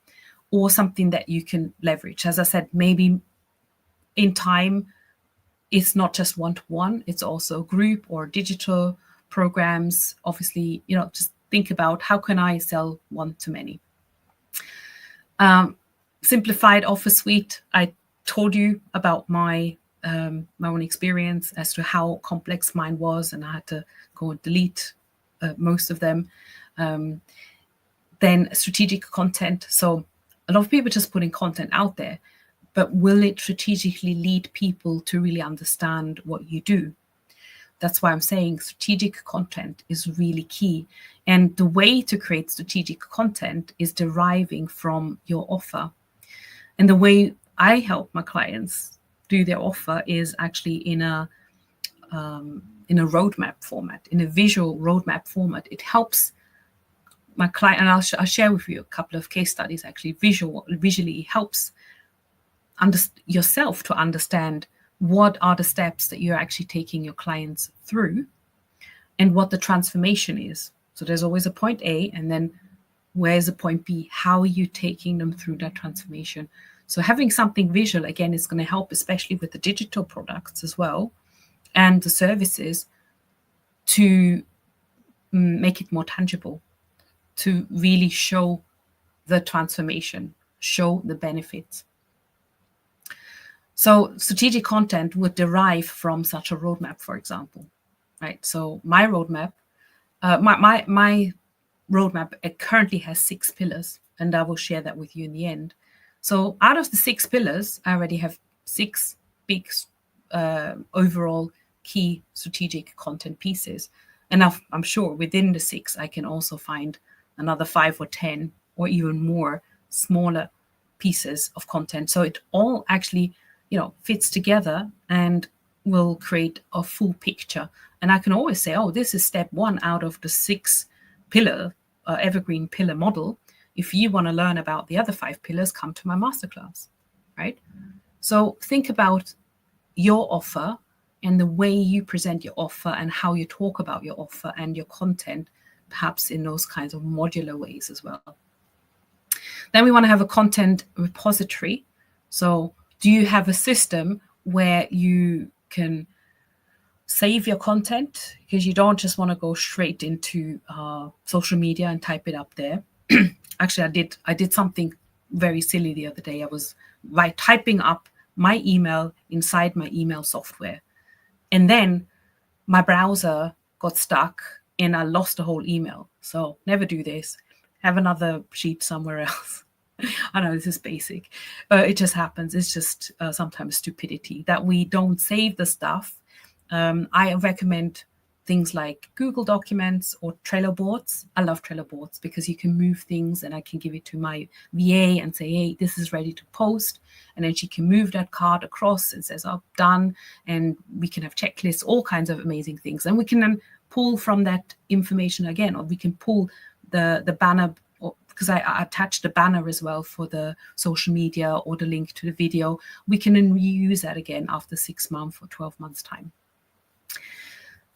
or something that you can leverage. As I said, maybe in time, it's not just one-to-one, it's also group or digital programs. Obviously, just think about, how can I sell one-to-many? Simplified offer suite. I told you about my own experience as to how complex mine was, and I had to go and delete most of them. Then strategic content. So a lot of people just putting content out there, but will it strategically lead people to really understand what you do? That's why I'm saying strategic content is really key. And the way to create strategic content is deriving from your offer. And the way I help my clients do their offer is actually in a roadmap format, in a visual roadmap format. It helps my client, and I'll share with you a couple of case studies. Actually, visually helps yourself to understand what are the steps that you're actually taking your clients through, and what the transformation is. So there's always a point A, and then where's the point B? How are you taking them through that transformation? So having something visual, again, is going to help, especially with the digital products as well, and the services, to make it more tangible, to really show the transformation, show the benefits. So strategic content would derive from such a roadmap, for example, right? So my roadmap, my roadmap, it currently has 6 pillars, and I will share that with you in the end. So out of the 6 pillars, I already have 6 big overall key strategic content pieces. And I'm sure within the 6, I can also find another 5 or 10 or even more smaller pieces of content. So it all actually, fits together and will create a full picture. And I can always say, oh, this is step 1 out of the 6 pillar, evergreen pillar model. If you want to learn about the other 5 pillars, come to my masterclass, right? So think about your offer and the way you present your offer and how you talk about your offer and your content, perhaps in those kinds of modular ways as well. Then we want to have a content repository. So do you have a system where you can save your content? Because you don't just want to go straight into social media and type it up there. Actually, I did something very silly the other day. I was typing up my email inside my email software. And then my browser got stuck and I lost the whole email. So never do this. Have another sheet somewhere else. I know this is basic. It just happens. It's just sometimes stupidity that we don't save the stuff. I recommend things like Google Documents or Trello boards. I love Trello boards because you can move things and I can give it to my VA and say, hey, this is ready to post. And then she can move that card across and says, oh, done. And we can have checklists, all kinds of amazing things. And we can then pull from that information again, or we can pull the banner, because I attached the banner as well for the social media or the link to the video. We can then reuse that again after 6 months or 12 months time.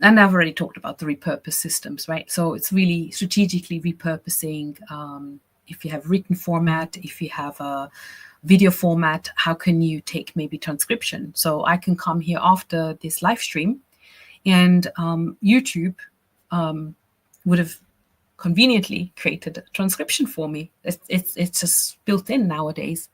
And I've already talked about the repurpose systems, right? So it's really strategically repurposing. If you have written format, if you have a video format, how can you take maybe transcription? So I can come here after this live stream and YouTube would have conveniently created a transcription for me. It's just built in nowadays.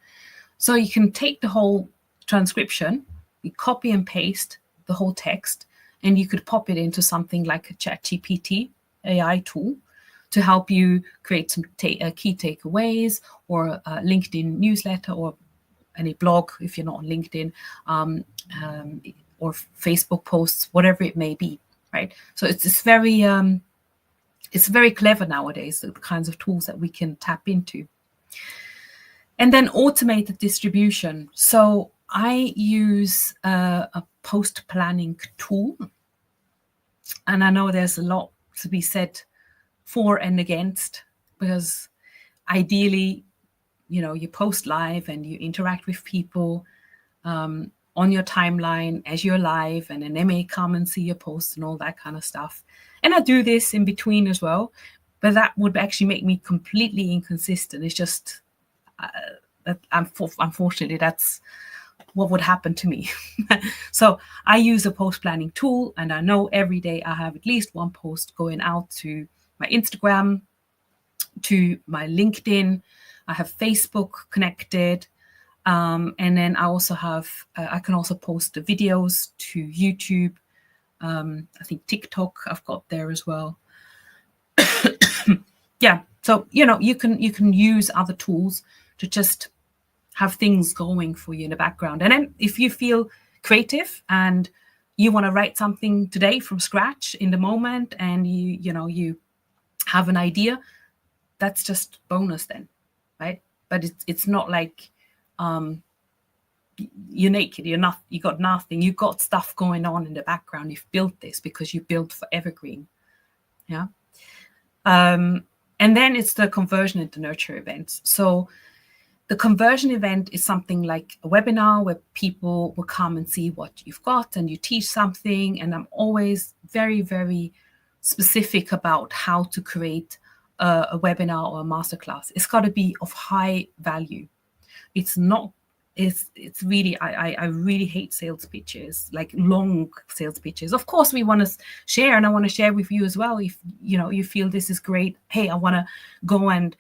So you can take the whole transcription, you copy and paste the whole text, and you could pop it into something like a ChatGPT AI tool to help you create some key takeaways, or a LinkedIn newsletter, or any blog if you're not on LinkedIn, or Facebook posts, whatever it may be, right? So it's very clever nowadays, the kinds of tools that we can tap into. And then automated distribution. So I use a post-planning tool. And I know there's a lot to be said for and against, because ideally, you post live and you interact with people on your timeline as you're live, and then they may come and see your posts and all that kind of stuff. And I do this in between as well, but that would actually make me completely inconsistent. It's just, unfortunately, that's what would happen to me. So I use a post-planning tool, and I know every day I have at least one post going out to my Instagram, to my LinkedIn. I have Facebook connected. And then I also have, I can also post the videos to YouTube. I think TikTok I've got there as well. Yeah, so you can use other tools to just have things going for you in the background. And then if you feel creative and you want to write something today from scratch in the moment, and you have an idea, that's just bonus then, right? But it's not like you're naked, you got nothing, you've got stuff going on in the background. You've built this because you built for Evergreen. Yeah. And then it's the conversion and the nurture events. So the conversion event is something like a webinar where people will come and see what you've got and you teach something. And I'm always very, very specific about how to create a webinar or a masterclass. It's got to be of high value. It's really, I really hate sales pitches, like long sales pitches. Of course, we want to share, and I want to share with you as well. If you feel this is great, hey, I want to go and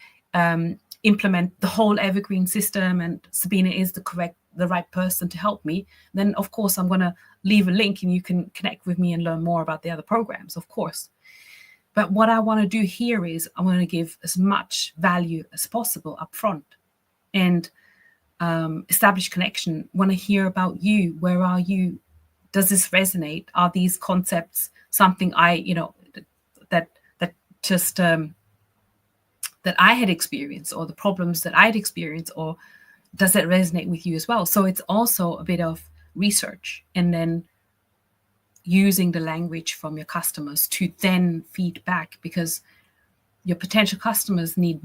implement the whole Evergreen system, and Sabina is the right person to help me, then of course I'm going to leave a link and you can connect with me and learn more about the other programs, of course. But what I want to do here is I want to give as much value as possible up front, and establish connection. Want to hear about you. Where are you? Does this resonate? Are these concepts something I, that just that I had experienced, or the problems that I'd experienced, or does it resonate with you as well? So it's also a bit of research, and then using the language from your customers to then feed back, because your potential customers need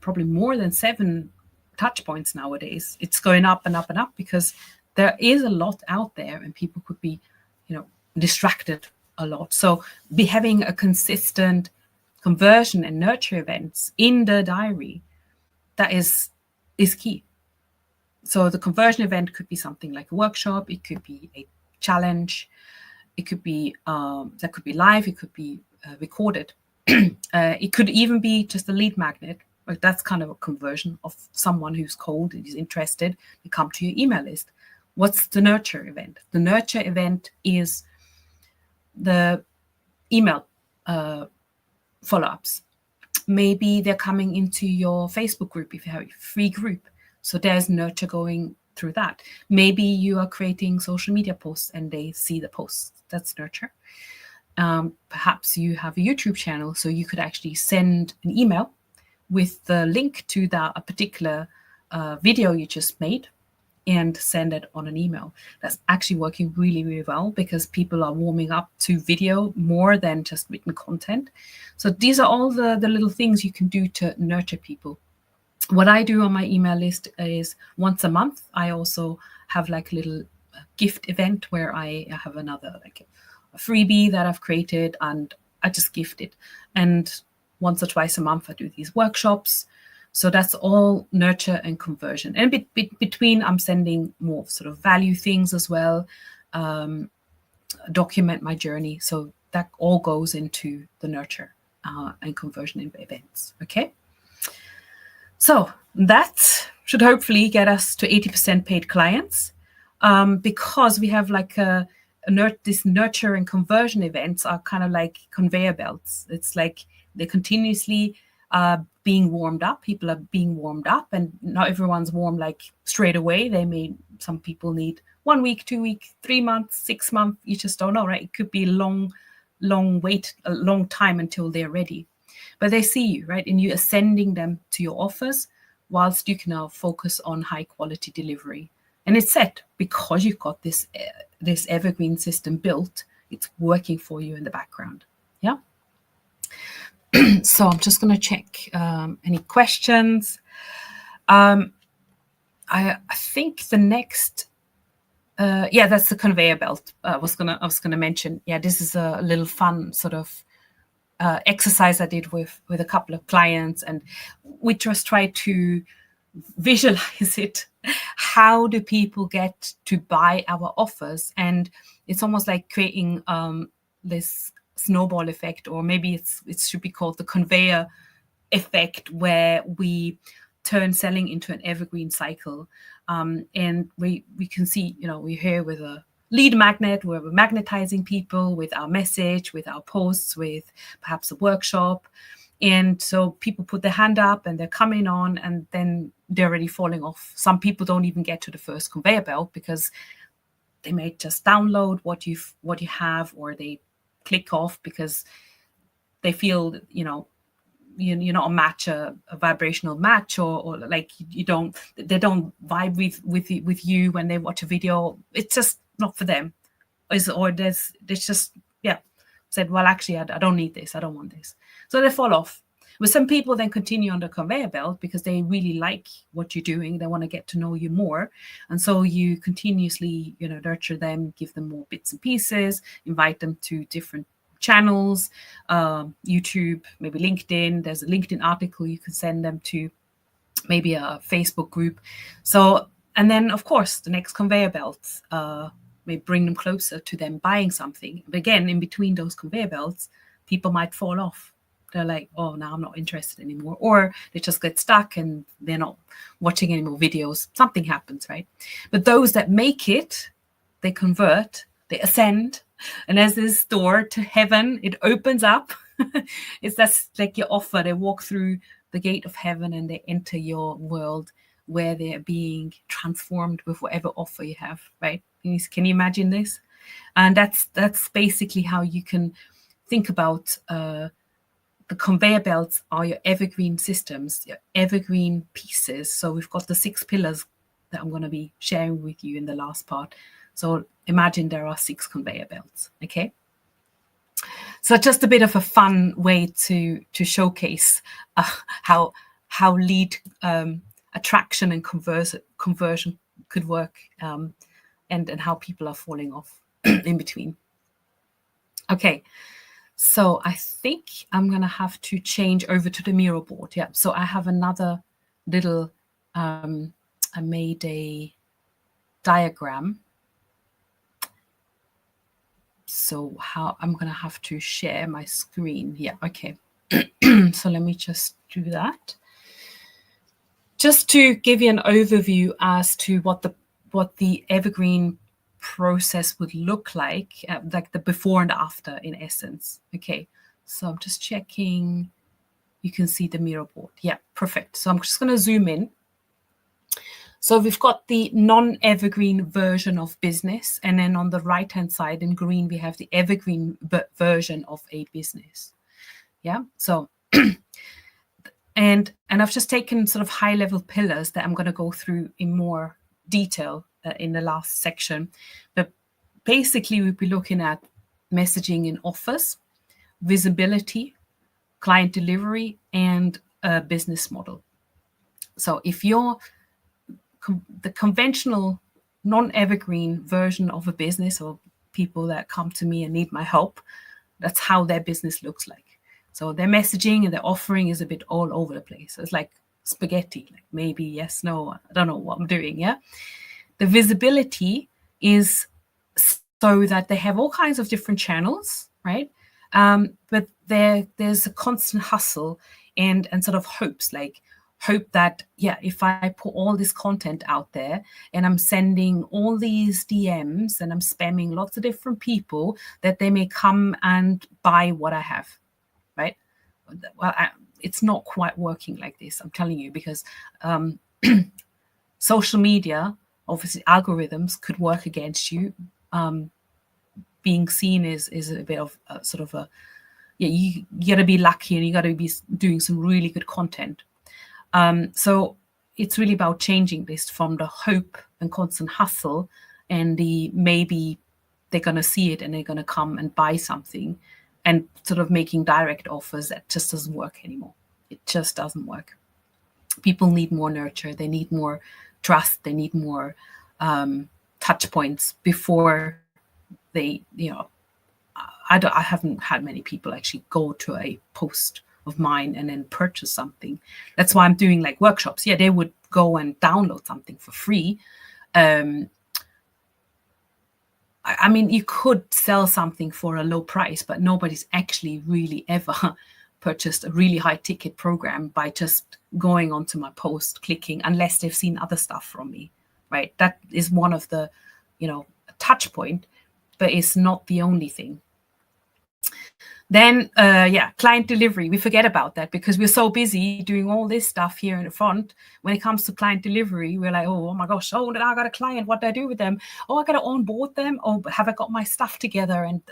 probably more than 7 touch points nowadays. It's going up and up and up, because there is a lot out there and people could be, distracted a lot. So be having a consistent conversion and nurture events in the diary, that is key. So the conversion event could be something like a workshop, it could be a challenge, it could be that could be live, it could be recorded. It could even be just a lead magnet. Like, that's kind of a conversion of someone who's cold and is interested to come to your email list. What's the nurture event? The nurture event is the email follow-ups. Maybe they're coming into your Facebook group if you have a free group. So there's nurture going through that. Maybe you are creating social media posts and they see the posts. That's nurture. Perhaps you have a YouTube channel, so you could actually send an email with the link to a particular video you just made and send it on an email. That's actually working really, really well, because people are warming up to video more than just written content. So these are all the little things you can do to nurture people. What I do on my email list is once a month, I also have like a little gift event where I have another, like a freebie that I've created, and I just gift it. And once or twice a month, I do these workshops. So that's all nurture and conversion. And between, I'm sending more sort of value things as well, document my journey. So that all goes into the nurture and conversion events. Okay. So that should hopefully get us to 80% paid clients, because we have like this nurture and conversion events are kind of like conveyor belts. It's like they're continuously being warmed up. People are being warmed up, and not everyone's warm like straight away. Some people need 1 week, 2 weeks, 3 months, 6 months. You just don't know, right? It could be a long wait, a long time until they're ready. But they see you, right? And you're sending them to your offers, whilst you can now focus on high quality delivery. And it's set because you've got this evergreen system built. It's working for you in the background. Yeah. So I'm just going to check any questions. I think the next, that's the conveyor belt. I was gonna mention. Yeah, this is a little fun sort of exercise I did with a couple of clients, and we just try to visualize it. How do people get to buy our offers? And it's almost like creating this snowball effect, or maybe it should be called the conveyor effect, where we turn selling into an evergreen cycle. And we can see, we're here with a lead magnet where we're magnetizing people with our message, with our posts, with perhaps a workshop. And so people put their hand up and they're coming on, and then they're already falling off. Some people don't even get to the first conveyor belt because they may just download what you have, or they click off because they feel, you're not a vibrational match, or like they don't vibe with you when they watch a video. It's just not for them. There's just said, well, actually, I don't need this. I don't want this. So they fall off. But some people then continue on the conveyor belt because they really like what you're doing. They want to get to know you more. And so you continuously, nurture them, give them more bits and pieces, invite them to different channels, YouTube, maybe LinkedIn. There's a LinkedIn article you can send them to, maybe a Facebook group. So, and then of course, the next conveyor belt may bring them closer to them buying something. But again, in between those conveyor belts, people might fall off. They're like, oh, now I'm not interested anymore. Or they just get stuck and they're not watching any more videos. Something happens, right? But those that make it, they convert, they ascend. And as this door to heaven, it opens up. That's like your offer. They walk through the gate of heaven and they enter your world, where they're being transformed with whatever offer you have, right? Can you imagine this? And that's basically how you can think about the conveyor belts are your evergreen systems, your evergreen pieces. So we've got the 6 pillars that I'm going to be sharing with you in the last part. So imagine there are 6 conveyor belts, okay? So just a bit of a fun way to showcase how lead attraction and conversion could work, and how people are falling off in between. Okay, so I think I'm going to have to change over to the Miro board. Yeah, so I have another little, I made a diagram. So how I'm going to have to share my screen. Yeah, okay. So let me just do that. Just to give you an overview as to what the evergreen process would look like the before and after in essence. Okay, so I'm just checking. You can see the Miro board. Yeah, perfect. So I'm just going to zoom in. So we've got the non-evergreen version of business, and then on the right-hand side in green, we have the evergreen version of a business. Yeah, so and I've just taken sort of high-level pillars that I'm going to go through in more detail in the last section. But basically, we'll be looking at messaging in offers, visibility, client delivery, and a business model. So if you're the conventional non-evergreen version of a business, or people that come to me and need my help, that's how their business looks like. So their messaging and their offering is a bit all over the place. It's like spaghetti, like maybe yes, no, I don't know what I'm doing. Yeah. The visibility is so that they have all kinds of different channels, right? But there's a constant hustle and sort of hope that, yeah, if I put all this content out there and I'm sending all these DMs and I'm spamming lots of different people, that they may come and buy what I have, right? Well, it's not quite working like this, I'm telling you, because social media, obviously algorithms could work against you. Being seen is a bit of sort of a, yeah, you got to be lucky and you got to be doing some really good content. So it's really about changing this from the hope and constant hustle and the maybe they're going to see it and they're going to come and buy something, and sort of making direct offers. That just doesn't work anymore. It just doesn't work. People need more nurture. They need more trust. They need more touch points before they, I haven't had many people actually go to a post of mine and then purchase something. That's why I'm doing like workshops. Yeah, they would go and download something for free. I mean, you could sell something for a low price, but nobody's actually really ever purchased a really high ticket program by just going onto my post, clicking, unless they've seen other stuff from me, right? That is one of the, touch point, but it's not the only thing. Then, client delivery, we forget about that because we're so busy doing all this stuff here in the front. When it comes to client delivery, we're like, oh my gosh, I got a client. What do I do with them? Oh, I got to onboard them. Oh, have I got my stuff together? And,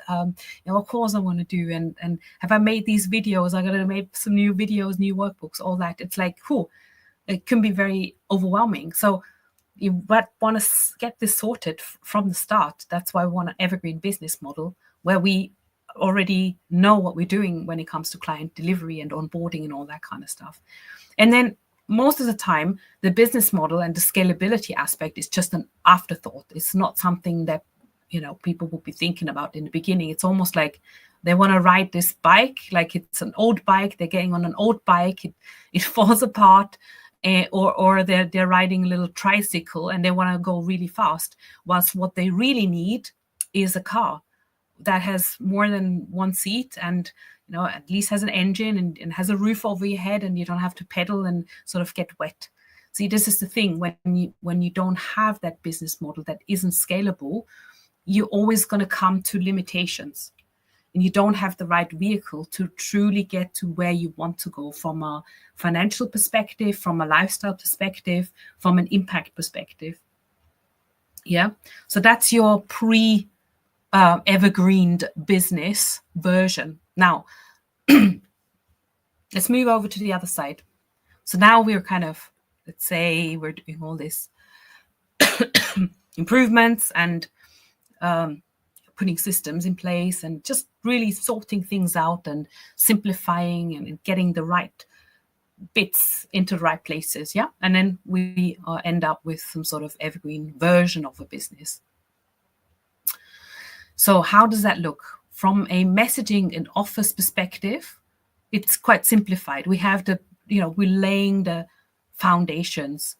what course I want to do? And have I made these videos? I got to make some new videos, new workbooks, all that. It's like, it can be very overwhelming. So you want to get this sorted from the start. That's why we want an evergreen business model where we already know what we're doing when it comes to client delivery and onboarding and all that kind of stuff. And then most of the time, the business model and the scalability aspect is just an afterthought. It's not something that, people will be thinking about in the beginning. It's almost like they want to ride this bike, like it's an old bike. They're getting on an old bike. It falls apart. Or they're riding a little tricycle and they want to go really fast. Whilst what they really need is a car that has more than one seat and at least has an engine and has a roof over your head, and you don't have to pedal and sort of get wet. See, this is the thing, when you don't have that business model that isn't scalable, you're always going to come to limitations, and you don't have the right vehicle to truly get to where you want to go from a financial perspective, from a lifestyle perspective, from an impact perspective. Yeah, so that's your evergreen business version. Now, let's move over to the other side. So now we're kind of, let's say we're doing all this improvements and putting systems in place and just really sorting things out and simplifying and getting the right bits into the right places. Yeah. And then we end up with some sort of evergreen version of a business. So how does that look? From a messaging and offers perspective, it's quite simplified. We have we're laying the foundations.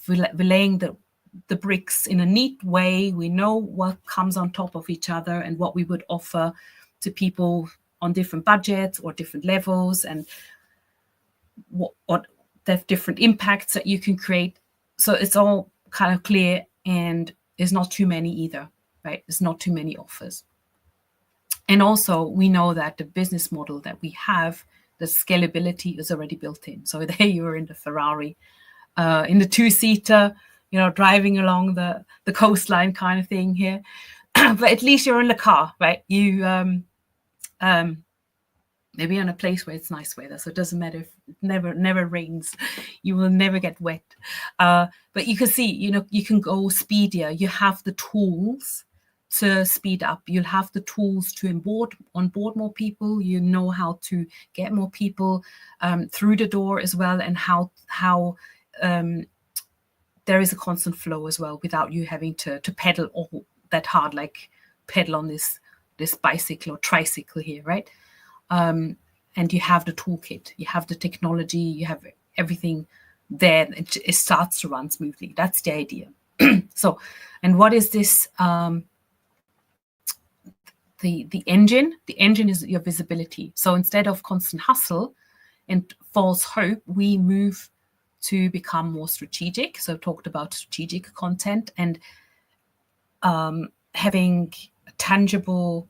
We're laying the bricks in a neat way. We know what comes on top of each other and what we would offer to people on different budgets or different levels, and what the different impacts that you can create. So it's all kind of clear, and there's not too many either, right? There's not too many offers. And also we know that the business model that we have, the scalability is already built in. So there you are in the Ferrari, in the two-seater, driving along the coastline kind of thing here. But at least you're in the car, right? You maybe in a place where it's nice weather, so it doesn't matter if it never rains. You will never get wet. But you can see, you can go speedier. You have the tools to speed up. You'll have the tools to onboard more people. You know how to get more people through the door as well, and how there is a constant flow as well without you having to pedal all that hard, like pedal on this bicycle or tricycle here, right? And you have the toolkit, you have the technology, you have everything there. It starts to run smoothly. That's the idea. So, and what is this? The engine. The engine is your visibility. So instead of constant hustle and false hope, we move to become more strategic. So talked about strategic content and having a tangible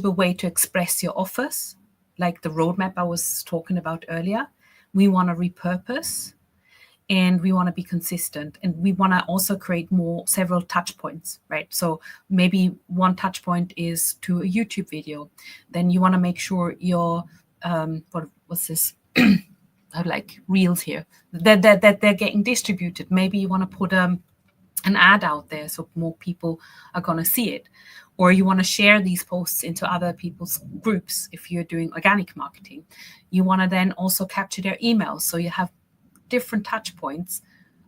way to express your offers, like the roadmap I was talking about earlier. We want to repurpose, and we want to be consistent, and we want to also create several touch points, right? So maybe one touch point is to a YouTube video. Then you want to make sure your what's this? Like reels here, that they're getting distributed. Maybe you want to put an ad out there so more people are going to see it, or you want to share these posts into other people's groups. If you're doing organic marketing, you want to then also capture their emails, so you have different touch points.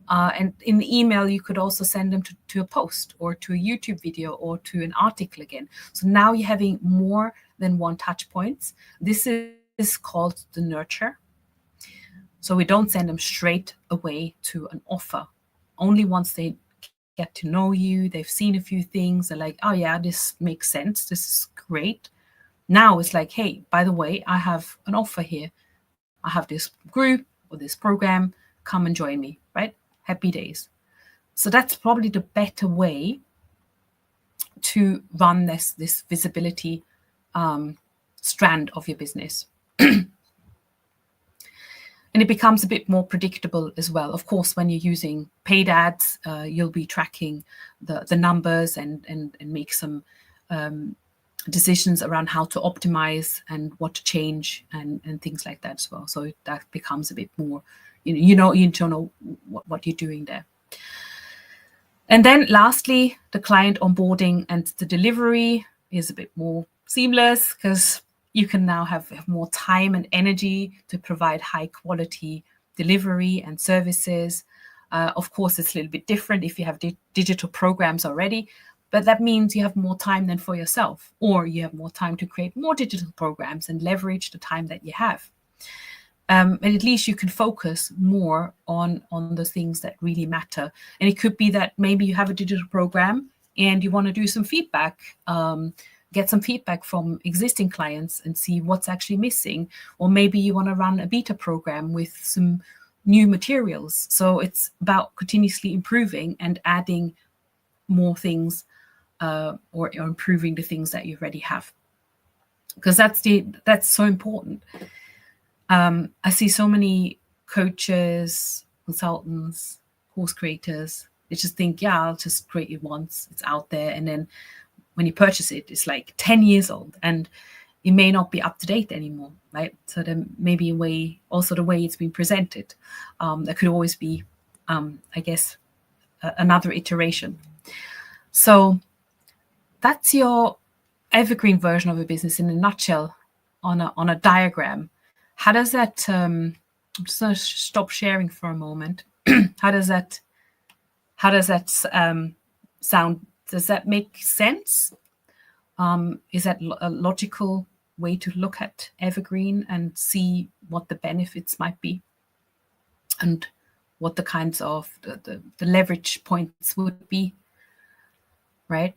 And in the email, you could also send them to a post or to a YouTube video or to an article again. So now you're having more than one touch points. This is called the nurture. So we don't send them straight away to an offer. Only once they get to know you, they've seen a few things, they're like, oh yeah, this makes sense, this is great. Now it's like, hey, by the way, I have an offer here. I have this group or this program, come and join me, right? Happy days. So that's probably the better way to run this visibility strand of your business. And it becomes a bit more predictable as well. Of course, when you're using paid ads, you'll be tracking the numbers and make some decisions around how to optimize and what to change and things like that as well. So that becomes a bit more, you know what you're doing there. And then lastly, the client onboarding and the delivery is a bit more seamless, because you can now have more time and energy to provide high quality delivery and services. Of course, it's a little bit different if you have digital programs already, but that means you have more time than for yourself, or you have more time to create more digital programs and leverage the time that you have. And at least you can focus more on the things that really matter. And it could be that maybe you have a digital program and you want to do some feedback, get some feedback from existing clients and see what's actually missing. Or maybe you want to run a beta program with some new materials. So it's about continuously improving and adding more things, or improving the things that you already have, because that's so important. I see so many coaches, consultants, course creators, they just think, yeah, I'll just create it once, it's out there, and then when you purchase it, it's like 10 years old, and it may not be up to date anymore, right? So there may be a way, also the way it's been presented. There could always be, I guess, another iteration. So that's your evergreen version of a business in a nutshell, on a diagram. How does that? I'm just going to stop sharing for a moment. How does that sound? Does that make sense? Is that a logical way to look at evergreen and see what the benefits might be, and what the kinds of the leverage points would be, right?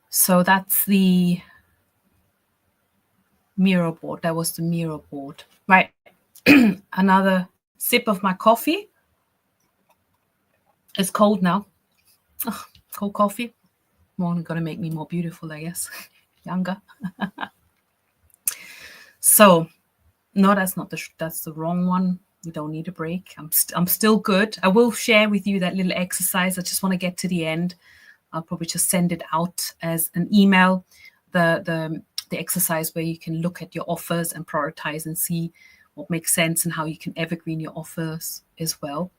So that's the mirror board. That was the mirror board, right? Another sip of my coffee. It's cold now. Oh, cold coffee. More gonna make me more beautiful, I guess. Younger. So, no, that's not that's the wrong one. We don't need a break. I'm still good. I will share with you that little exercise. I just want to get to the end. I'll probably just send it out as an email. The exercise where you can look at your offers and prioritize and see what makes sense and how you can evergreen your offers as well.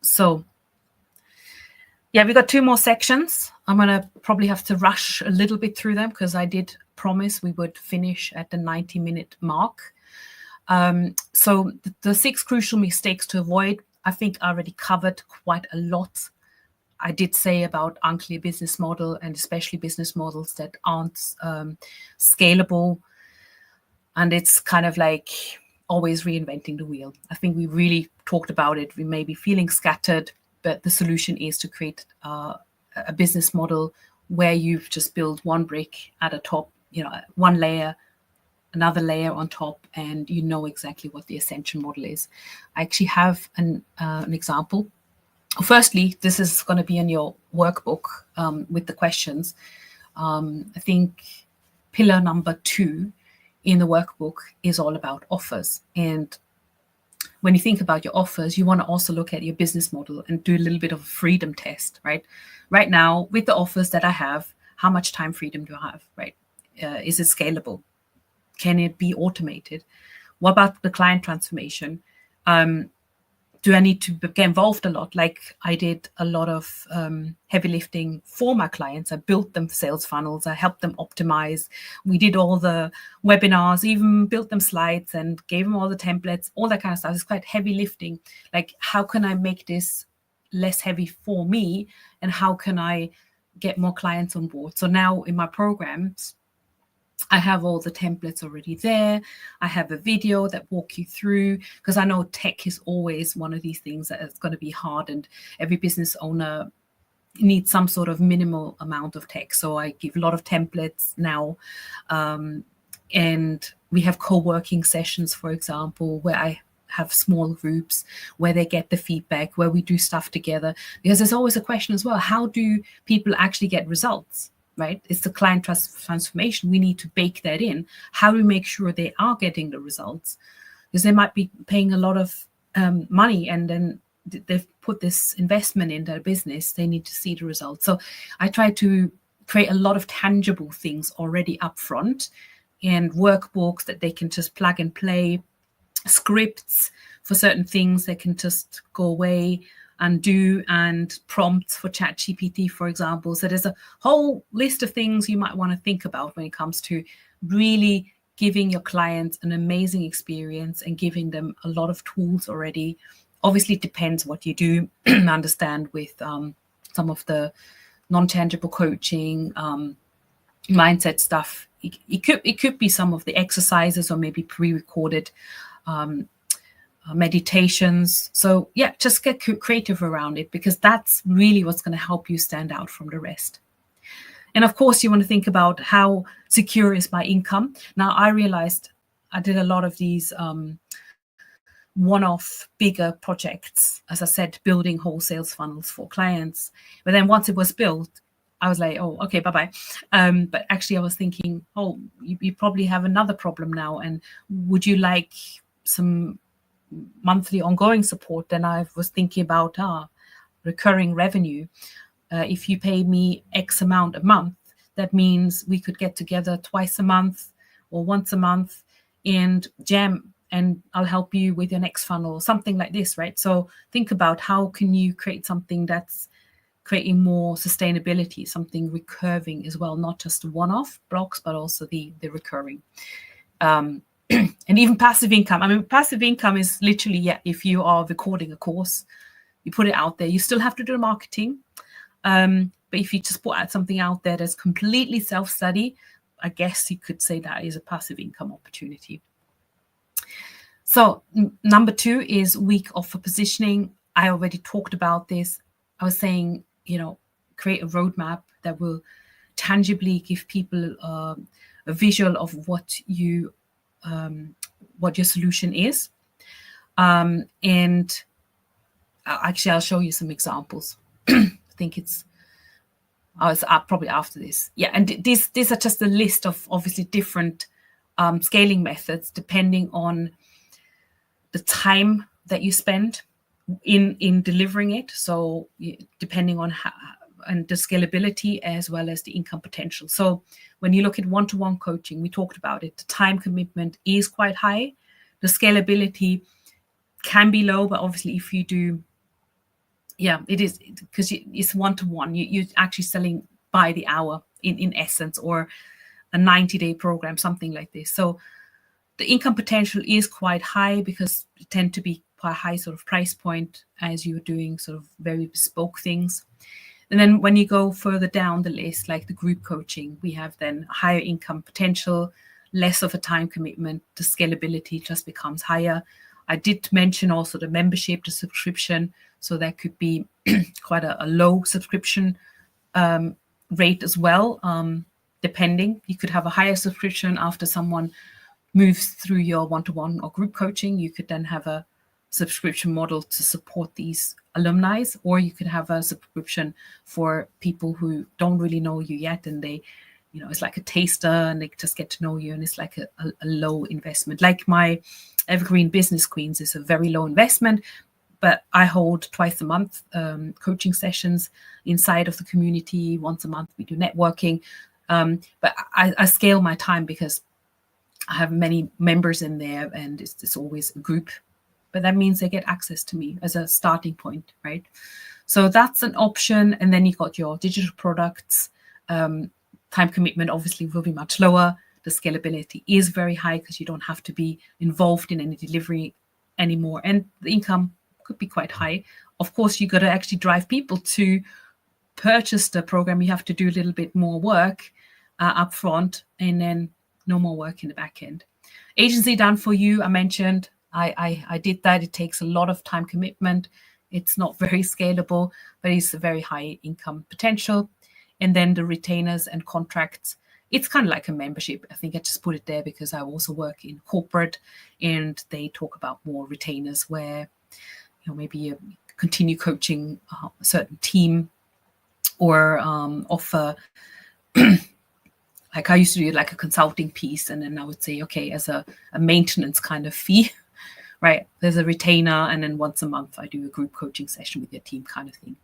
So yeah, we got 2 more sections. I'm going to probably have to rush a little bit through them because I did promise we would finish at the 90-minute mark. So the 6 crucial mistakes to avoid, I think I already covered quite a lot. I did say about unclear business model, and especially business models that aren't scalable. And it's kind of like always reinventing the wheel. I think we really talked about it. We may be feeling scattered, but the solution is to create a business model where you've just built one brick at a top, one layer, another layer on top, and you know exactly what the essential model is. I actually have an example. Firstly, this is going to be in your workbook with the questions. I think pillar number 2 in the workbook is all about offers. And when you think about your offers, you want to also look at your business model and do a little bit of a freedom test, right? Right now, with the offers that I have, how much time freedom do I have, right? Is it scalable? Can it be automated? What about the client transformation? Do I need to get involved a lot? Like I did a lot of heavy lifting for my clients. I built them sales funnels. I helped them optimize. We did all the webinars, even built them slides and gave them all the templates, all that kind of stuff. It's quite heavy lifting. Like, how can I make this less heavy for me? And how can I get more clients on board? So now in my programs, I have all the templates already there. I have a video that walk you through, because I know tech is always one of these things that is going to be hard, and every business owner needs some sort of minimal amount of tech. So I give a lot of templates now. And we have co-working sessions, for example, where I have small groups where they get the feedback, where we do stuff together. Because there's always a question as well, how do people actually get results? Right? It's the client transformation. We need to bake that in. How do we make sure they are getting the results? Because they might be paying a lot of money, and then they've put this investment in their business. They need to see the results. So I try to create a lot of tangible things already up front, and workbooks that they can just plug and play, scripts for certain things they can just go away and do, and prompts for ChatGPT, for example. So there's a whole list of things you might want to think about when it comes to really giving your clients an amazing experience and giving them a lot of tools already. Obviously, it depends what you do. Understand with some of the non-tangible coaching, mindset stuff. It could be some of the exercises, or maybe pre-recorded meditations. So yeah, just get creative around it, because that's really what's going to help you stand out from the rest. And of course, you want to think about how secure is my income. Now, I realized I did a lot of these one-off bigger projects, as I said, building whole sales funnels for clients. But then once it was built, I was like, oh, okay, bye-bye. But actually I was thinking, oh, you probably have another problem now. And would you like some monthly ongoing support? Then I was thinking about, recurring revenue. If you pay me X amount a month, that means we could get together twice a month or once a month and jam, and I'll help you with your next funnel, something like this, right? So think about how can you create something that's creating more sustainability, something recurring as well, not just one-off blocks, but also the recurring. And even passive income. I mean, passive income is literally, if you are recording a course, you put it out there, you still have to do the marketing. But if you just put out something out there that's completely self-study, I guess you could say that is a passive income opportunity. So number 2 is weak offer positioning. I already talked about this. I was saying, create a roadmap that will tangibly give people a visual of what your solution is. And actually, I'll show you some examples. I think it's probably after this. Yeah, and these are just a list of obviously different scaling methods depending on the time that you spend in delivering it. So depending on how, and the scalability as well as the income potential. So when you look at one-to-one coaching, we talked about it, the time commitment is quite high. The scalability can be low, but obviously if you do, it is, because it's one-to-one. You're actually selling by the hour in essence, or a 90-day program, something like this. So the income potential is quite high because it tend to be quite high sort of price point as you're doing sort of very bespoke things. And then when you go further down the list, like the group coaching, we have then higher income potential, less of a time commitment, the scalability just becomes higher. I did mention also the membership, the subscription. So that could be quite a low subscription rate as well, depending. You could have a higher subscription after someone moves through your one-to-one or group coaching. You could then have a subscription model to support these alumni, or you could have a subscription for people who don't really know you yet, and they, it's like a taster and they just get to know you, and it's like a low investment. Like my Evergreen Business Queens is a very low investment, but I hold twice a month coaching sessions inside of the community. Once a month we do networking, but I scale my time because I have many members in there, and it's always a group. But that means they get access to me as a starting point, right? So that's an option. And then you've got your digital products. Time commitment obviously will be much lower. The scalability is very high because you don't have to be involved in any delivery anymore. And the income could be quite high. Of course, you got to actually drive people to purchase the program. You have to do a little bit more work up front, and then no more work in the back end. Agency done for you, I mentioned. I did that. It takes a lot of time commitment. It's not very scalable, but it's a very high income potential. And then the retainers and contracts, it's kind of like a membership. I think I just put it there because I also work in corporate, and they talk about more retainers where, maybe you continue coaching a certain team, or offer, like I used to do like a consulting piece, and then I would say, okay, as a maintenance kind of fee, right? There's a retainer, and then once a month I do a group coaching session with your team kind of thing,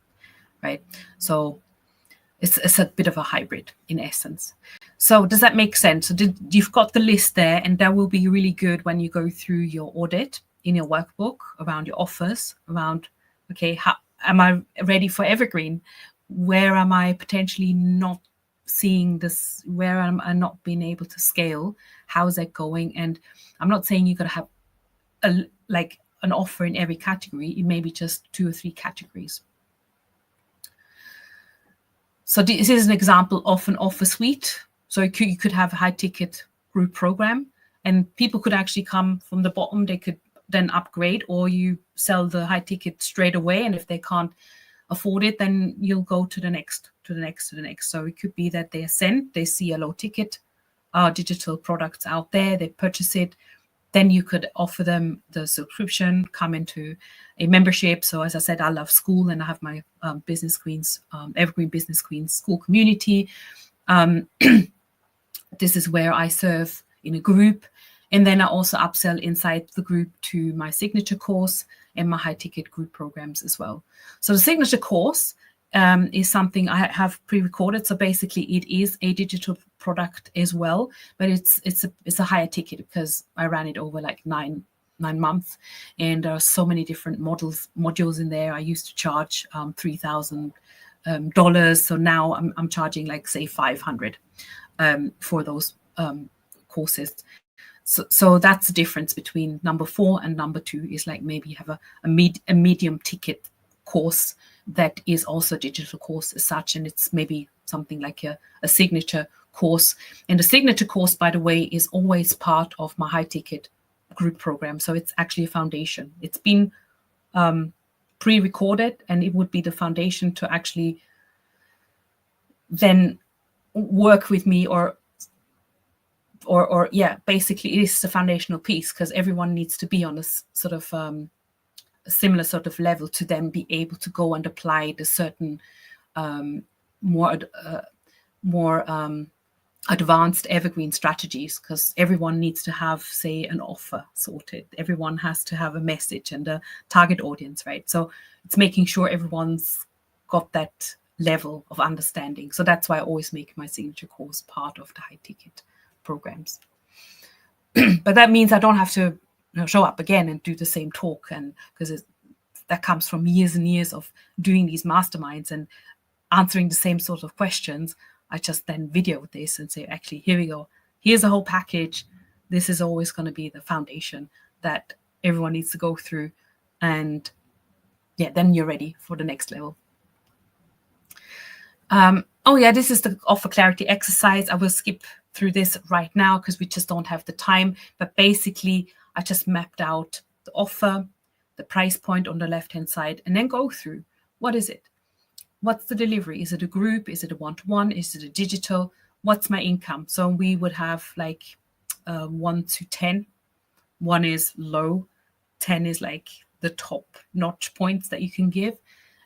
right? So it's a bit of a hybrid in essence. So does that make sense? So you've got the list there, and that will be really good when you go through your audit in your workbook around your offers, around, okay, how am I ready for Evergreen? Where am I potentially not seeing this? Where am I not being able to scale? How is that going? And I'm not saying you're going to have an offer in every category. It may be just 2 or 3 categories. So this is an example of an offer suite. So you could have a high ticket group program, and people could actually come from the bottom. They could then upgrade, or you sell the high ticket straight away. And if they can't afford it, then you'll go to the next, to the next, to the next. So it could be that they ascend, they see a low ticket digital products out there, they purchase it. Then you could offer them the subscription, come into a membership. So as I said, I love school, and I have my Business Queens, Evergreen Business Queens school community. This is where I serve in a group, And then I also upsell inside the group to my signature course and my high ticket group programs as well. So the signature course is something I have pre-recorded. So basically it is a digital product as well, but it's a higher ticket because I ran it over like nine months, and there are so many different modules in there. I used to charge $3,000, so now I'm charging like say $500 for those courses. So that's the difference between number 4 and number 2 is like maybe you have a medium ticket course that is also a digital course as such, and it's maybe something like a signature course. And the signature course, by the way, is always part of my high ticket group program. So it's actually a foundation. It's been pre-recorded, and it would be the foundation to actually then work with me or yeah, basically it is the foundational piece, because everyone needs to be on a sort of a similar sort of level to then be able to go and apply the certain more advanced evergreen strategies, because everyone needs to have, say, an offer sorted. Everyone has to have a message and a target audience, right? So it's making sure everyone's got that level of understanding. So that's why I always make my signature course part of the high ticket programs. But that means I don't have to show up again and do the same talk, and because that comes from years and years of doing these masterminds and answering the same sort of questions. I just then video this and say, actually, here we go. Here's a whole package. This is always going to be the foundation that everyone needs to go through. And yeah, then you're ready for the next level. Oh yeah, this is the offer clarity exercise. I will skip through this right now because we just don't have the time. But basically, I just mapped out the offer, the price point on the left-hand side, and then go through, what is it? What's the delivery? Is it a group? Is it a one-to-one? Is it a digital? What's my income? So we would have like 1 to 10. 1 is low, 10 is like the top notch points that you can give,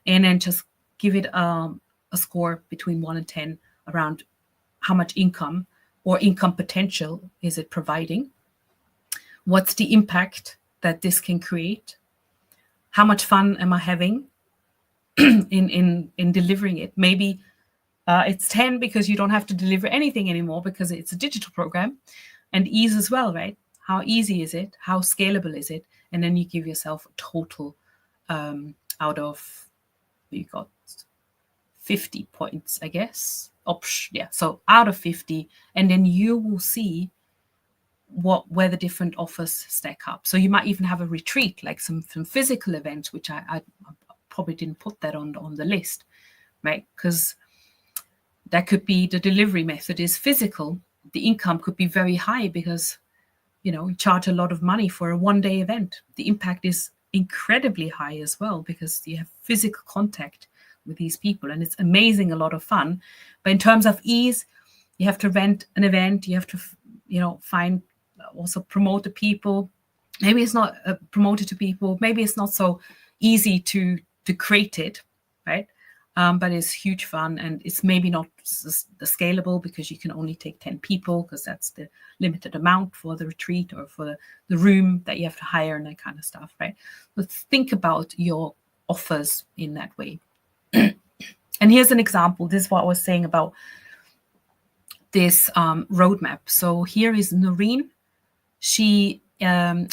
and then just give it a score between 1 and 10 around how much income or income potential is it providing? What's the impact that this can create? How much fun am I having in delivering it? Maybe it's 10 because you don't have to deliver anything anymore because it's a digital program. And ease as well, right? How easy is it? How scalable is it? And then you give yourself a total out of, you got 50 points, I guess. Yeah, so out of 50, and then you will see where the different offers stack up. So you might even have a retreat, like some physical events, which I probably didn't put that on the list, right? Because that could be the delivery method is physical. The income could be very high because, you charge a lot of money for a one-day event. The impact is incredibly high as well because you have physical contact with these people, and it's amazing, a lot of fun. But in terms of ease, you have to rent an event, you have to find, also promote the people. Maybe it's not promoted to people, maybe it's not so easy to create it, right? But it's huge fun, and it's maybe not the scalable because you can only take 10 people because that's the limited amount for the retreat or for the room that you have to hire and that kind of stuff, right? But think about your offers in that way. And here's an example. This is what I was saying about this roadmap. So here is Noreen. She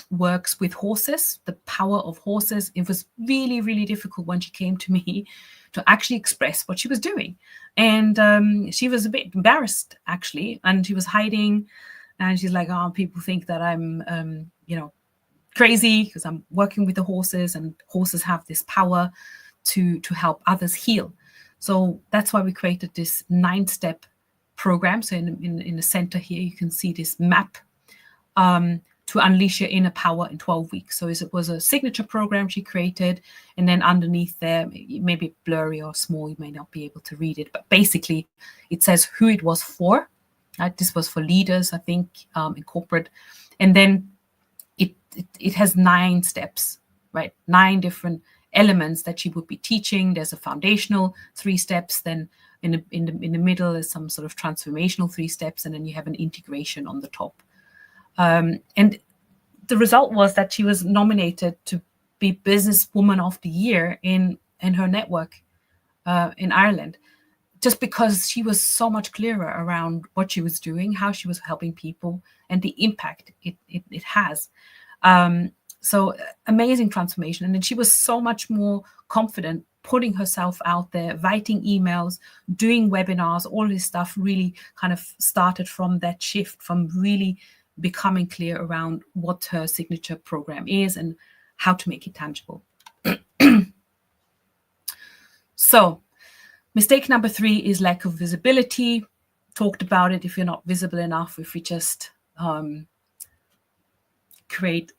works with horses, the power of horses. It was really, really difficult when she came to me to actually express what she was doing. And she was a bit embarrassed, actually, and she was hiding. And she's like, oh, people think that I'm, crazy because I'm working with the horses, and horses have this power to help others heal. So that's why we created this 9-step program. So in the center here, you can see this map to unleash your inner power in 12 weeks. So it was a signature program she created. And then underneath there, maybe blurry or small, you may not be able to read it. But basically, it says who it was for. Right? This was for leaders, I think, in corporate. And then it has 9 steps, right? 9 different elements that she would be teaching. There's a foundational 3 steps, then in the middle is some sort of transformational 3 steps, and then you have an integration on the top. And the result was that she was nominated to be Businesswoman of the Year in her network in Ireland, just because she was so much clearer around what she was doing, how she was helping people, and the impact it has. So amazing transformation. And then she was so much more confident putting herself out there, writing emails, doing webinars, all this stuff really kind of started from that shift, from really becoming clear around what her signature program is and how to make it tangible. So mistake number 3 is lack of visibility. Talked about it. If you're not visible enough, if we just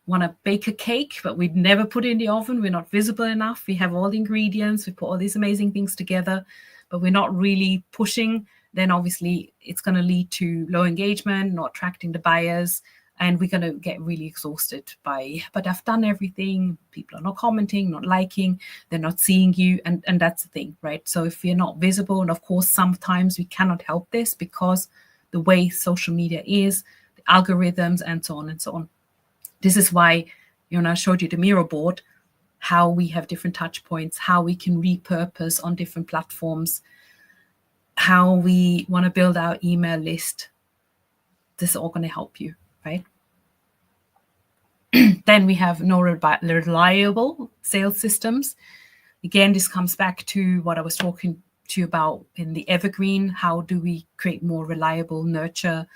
want to bake a cake, but we'd never put it in the oven, we're not visible enough. We have all the ingredients, we put all these amazing things together, but we're not really pushing, then obviously it's going to lead to low engagement, not attracting the buyers, and we're going to get really exhausted by, but I've done everything, people are not commenting, not liking, they're not seeing you, and that's the thing, right? So if you're not visible, and of course sometimes we cannot help this because the way social media is, the algorithms, and so on and so on. This is why, I showed you the Miro board, how we have different touch points, how we can repurpose on different platforms, how we want to build our email list. This is all going to help you, right? Then we have no reliable sales systems. Again, this comes back to what I was talking to you about in the Evergreen. How do we create more reliable nurture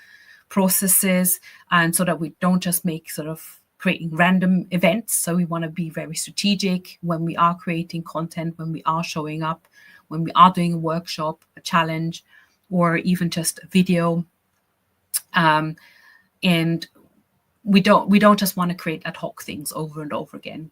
processes, and so that we don't just make sort of creating random events. So we want to be very strategic when we are creating content, when we are showing up, when we are doing a workshop, a challenge, or even just a video. And we don't just want to create ad hoc things over and over again.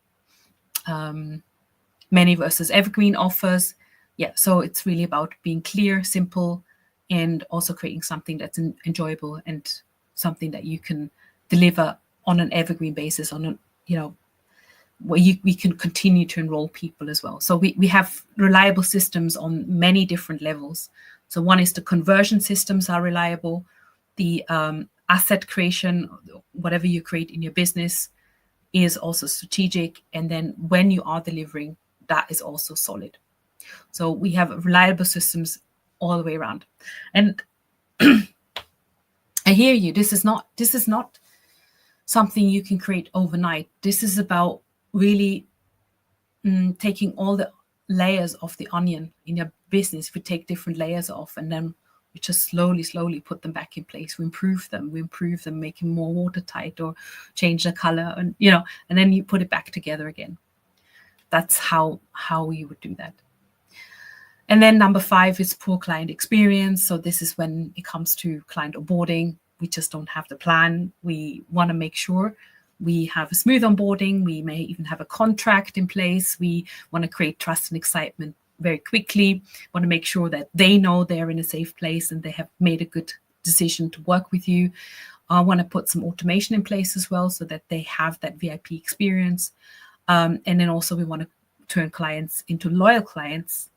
Many versus evergreen offers. Yeah, so it's really about being clear, simple, and also creating something that's enjoyable and something that you can deliver on an evergreen basis, on a, where we can continue to enroll people as well. So we have reliable systems on many different levels. So one is the conversion systems are reliable, the asset creation, whatever you create in your business is also strategic. And then when you are delivering, that is also solid. So we have reliable systems all the way around. And I hear you. This is not something you can create overnight. This is about really taking all the layers of the onion in your business. We take different layers off, and then we just slowly put them back in place. We improve them, make them more watertight or change the color, and and then you put it back together again. That's how you would do that. And then number 5 is poor client experience. So this is when it comes to client onboarding. We just don't have the plan. We want to make sure we have a smooth onboarding. We may even have a contract in place. We want to create trust and excitement very quickly. Want to make sure that they know they're in a safe place and they have made a good decision to work with you. I want to put some automation in place as well so that they have that VIP experience. And then also we want to turn clients into loyal clients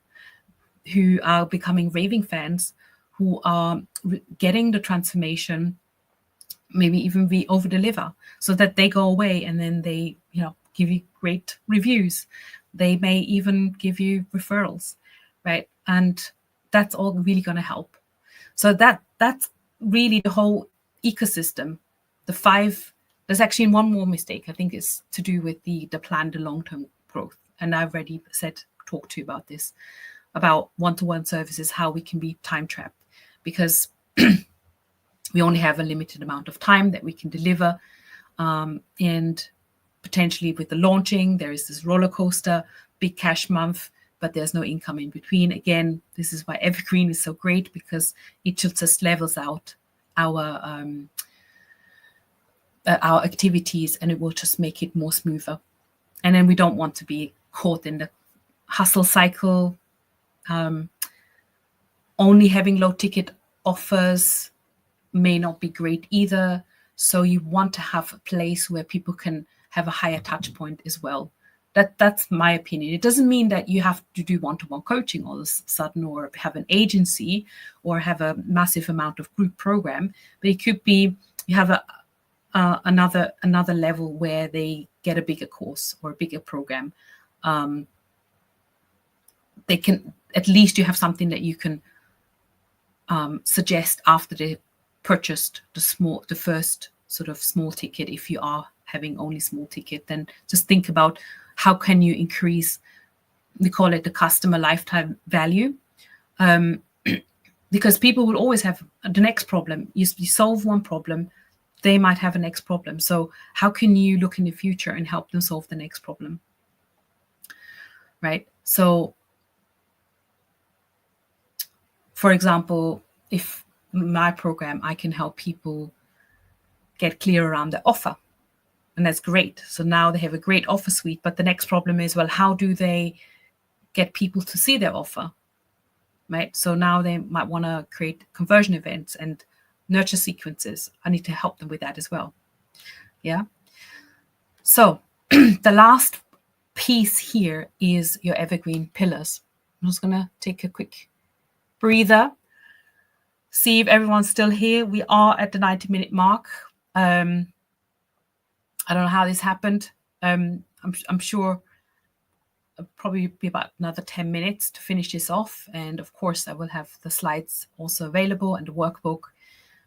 who are becoming raving fans, who are getting the transformation, maybe even we over deliver, so that they go away and then they give you great reviews. They may even give you referrals, right? And that's all really going to help. So that's really the whole ecosystem. The 5, there's actually one more mistake, I think, is to do with the plan, the long-term growth. And I've already talked to you about this, about one-to-one services, how we can be time trapped, because we only have a limited amount of time that we can deliver. And potentially with the launching, there is this roller coaster, big cash month, but there's no income in between. Again, this is why Evergreen is so great, because it just levels out our activities, and it will just make it more smoother. And then we don't want to be caught in the hustle cycle. Only having low ticket offers may not be great either. So you want to have a place where people can have a higher touch point as well. That's my opinion. It doesn't mean that you have to do one-to-one coaching all of a sudden, or have an agency, or have a massive amount of group program. But it could be you have another level where they get a bigger course or a bigger program. They can, at least you have something that you can suggest after they purchased the first sort of small ticket. If you are having only small ticket, then just think about how can you increase, we call it the customer lifetime value, because people will always have the next problem. You solve one problem, they might have a next problem. So how can you look in the future and help them solve the next problem, right? So for example, if my program, I can help people get clear around the offer, and that's great. So now they have a great offer suite, but the next problem is, well, how do they get people to see their offer, right? So now they might want to create conversion events and nurture sequences. I need to help them with that as well. Yeah. So the last piece here is your evergreen pillars. I'm just going to take a quick breather, see if everyone's still here. We are at the 90-minute mark. I don't know how this happened. I'm sure it'll probably be about another 10 minutes to finish this off. And of course, I will have the slides also available and the workbook.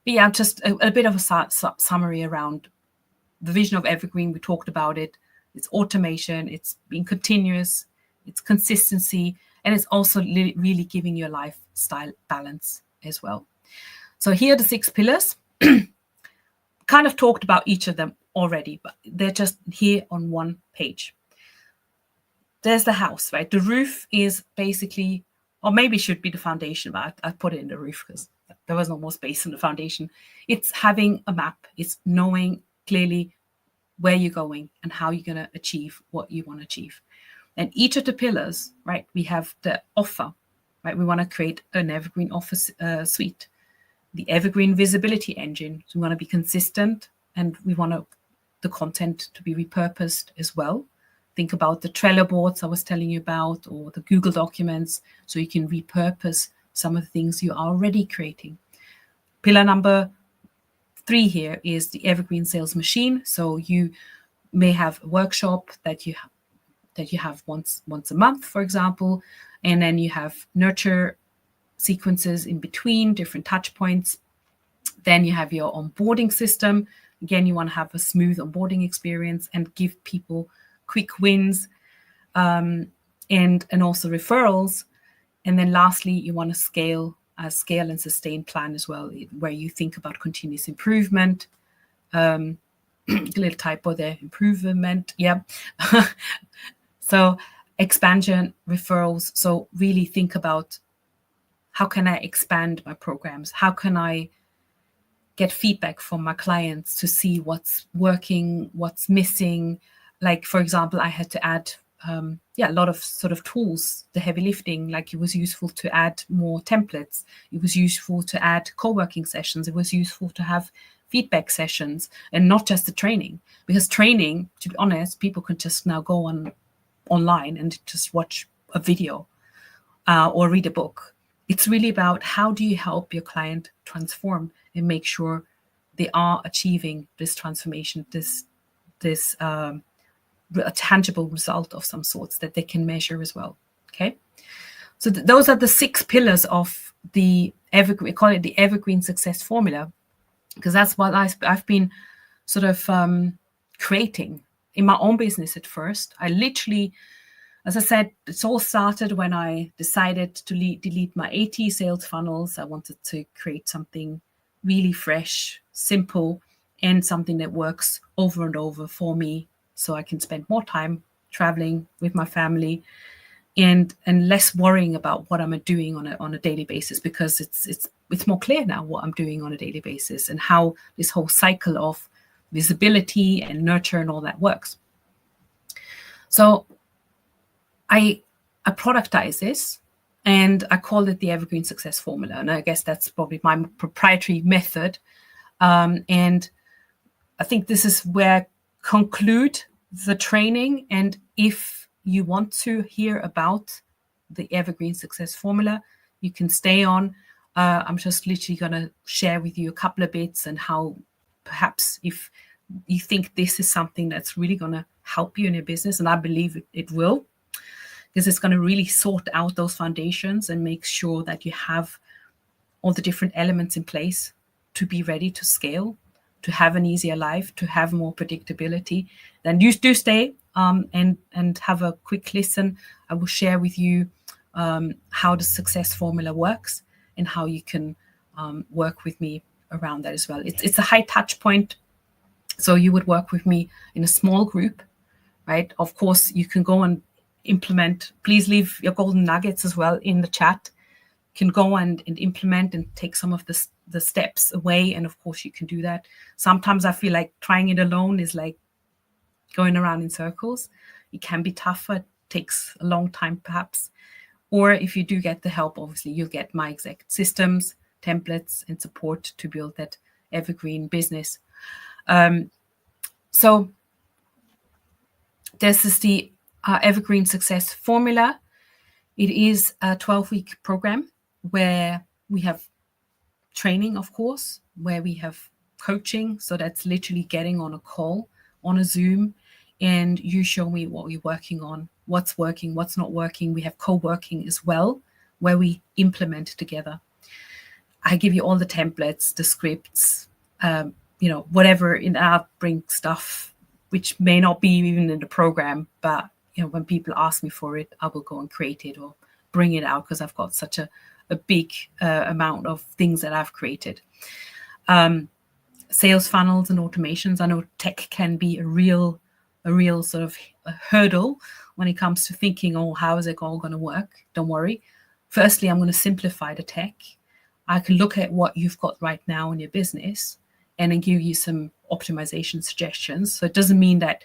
But yeah, just a bit of a summary around the vision of Evergreen. We talked about it. It's automation, it's being continuous, it's consistency, and it's also really giving you a lifestyle balance as well. So here are the 6 pillars. Kind of talked about each of them already, but they're just here on one page. There's the house, right? The roof is basically, or maybe should be the foundation, but I put it in the roof because there was no more space in the foundation. It's having a map. It's knowing clearly where you're going and how you're going to achieve what you want to achieve. And each of the pillars, right, we have the offer, right? We want to create an evergreen offer suite, the evergreen visibility engine. So we want to be consistent, and we want the content to be repurposed as well. Think about the Trello boards I was telling you about, or the Google documents, so you can repurpose some of the things you are already creating. Pillar number 3 here is the evergreen sales machine. So you may have a workshop that you have once a month, for example, and then you have nurture sequences in between, different touch points. Then you have your onboarding system. Again, you want to have a smooth onboarding experience and give people quick wins, and also referrals. And then lastly, you want to scale and sustain plan as well, where you think about continuous improvement. A little typo there, improvement. Yeah. So expansion, referrals. So really think about, how can I expand my programs? How can I get feedback from my clients to see what's working, what's missing? Like, for example, I had to add a lot of sort of tools, the heavy lifting. Like, it was useful to add more templates. It was useful to add co-working sessions. It was useful to have feedback sessions, and not just the training. Because training, to be honest, people can just now go online and just watch a video or read a book. It's really about, how do you help your client transform and make sure they are achieving this transformation, this a tangible result of some sorts that they can measure as well. Okay, so those are the 6 pillars of the evergreen. We call it the evergreen success formula, because that's what I've been sort of creating in my own business at first. I literally, as I said, it's all started when I decided to delete my AT sales funnels. I wanted to create something really fresh, simple, and something that works over and over for me, so I can spend more time traveling with my family and less worrying about what I'm doing on a daily basis, because it's more clear now what I'm doing on a daily basis and how this whole cycle of visibility and nurture and all that works. So I productize this, and I call it the Evergreen Success Formula. And I guess that's probably my proprietary method. And I think this is where I conclude the training. And if you want to hear about the Evergreen Success Formula, you can stay on. I'm just literally going to share with you a couple of bits, and how perhaps if you think this is something that's really going to help you in your business, and I believe it will, because it's going to really sort out those foundations and make sure that you have all the different elements in place to be ready to scale, to have an easier life, to have more predictability. Then you do stay and have a quick listen. I will share with you how the success formula works and how you can work with me around that as well. It's a high touch point. So you would work with me in a small group, right? Of course, you can go and implement. Please leave your golden nuggets as well in the chat. You can go and implement and take some of the steps away. And of course, you can do that. Sometimes I feel like trying it alone is like going around in circles. It can be tougher. It takes a long time, perhaps. Or if you do get the help, obviously, you'll get my exact systems, templates, and support to build that evergreen business. So this is the Evergreen Success Formula. It is a 12-week program where we have training, of course, where we have coaching. So that's literally getting on a call, on a Zoom, and you show me what we're working on, what's working, what's not working. We have co-working as well, where we implement together. I give you all the templates, the scripts, whatever in our bring stuff, which may not be even in the program, but when people ask me for it, I will go and create it or bring it out because I've got such a big amount of things that I've created. Sales funnels and automations. I know tech can be a real sort of a hurdle when it comes to thinking, oh, how is it all going to work? Don't worry. Firstly, I'm going to simplify the tech. I can look at what you've got right now in your business and then give you some optimization suggestions. So it doesn't mean that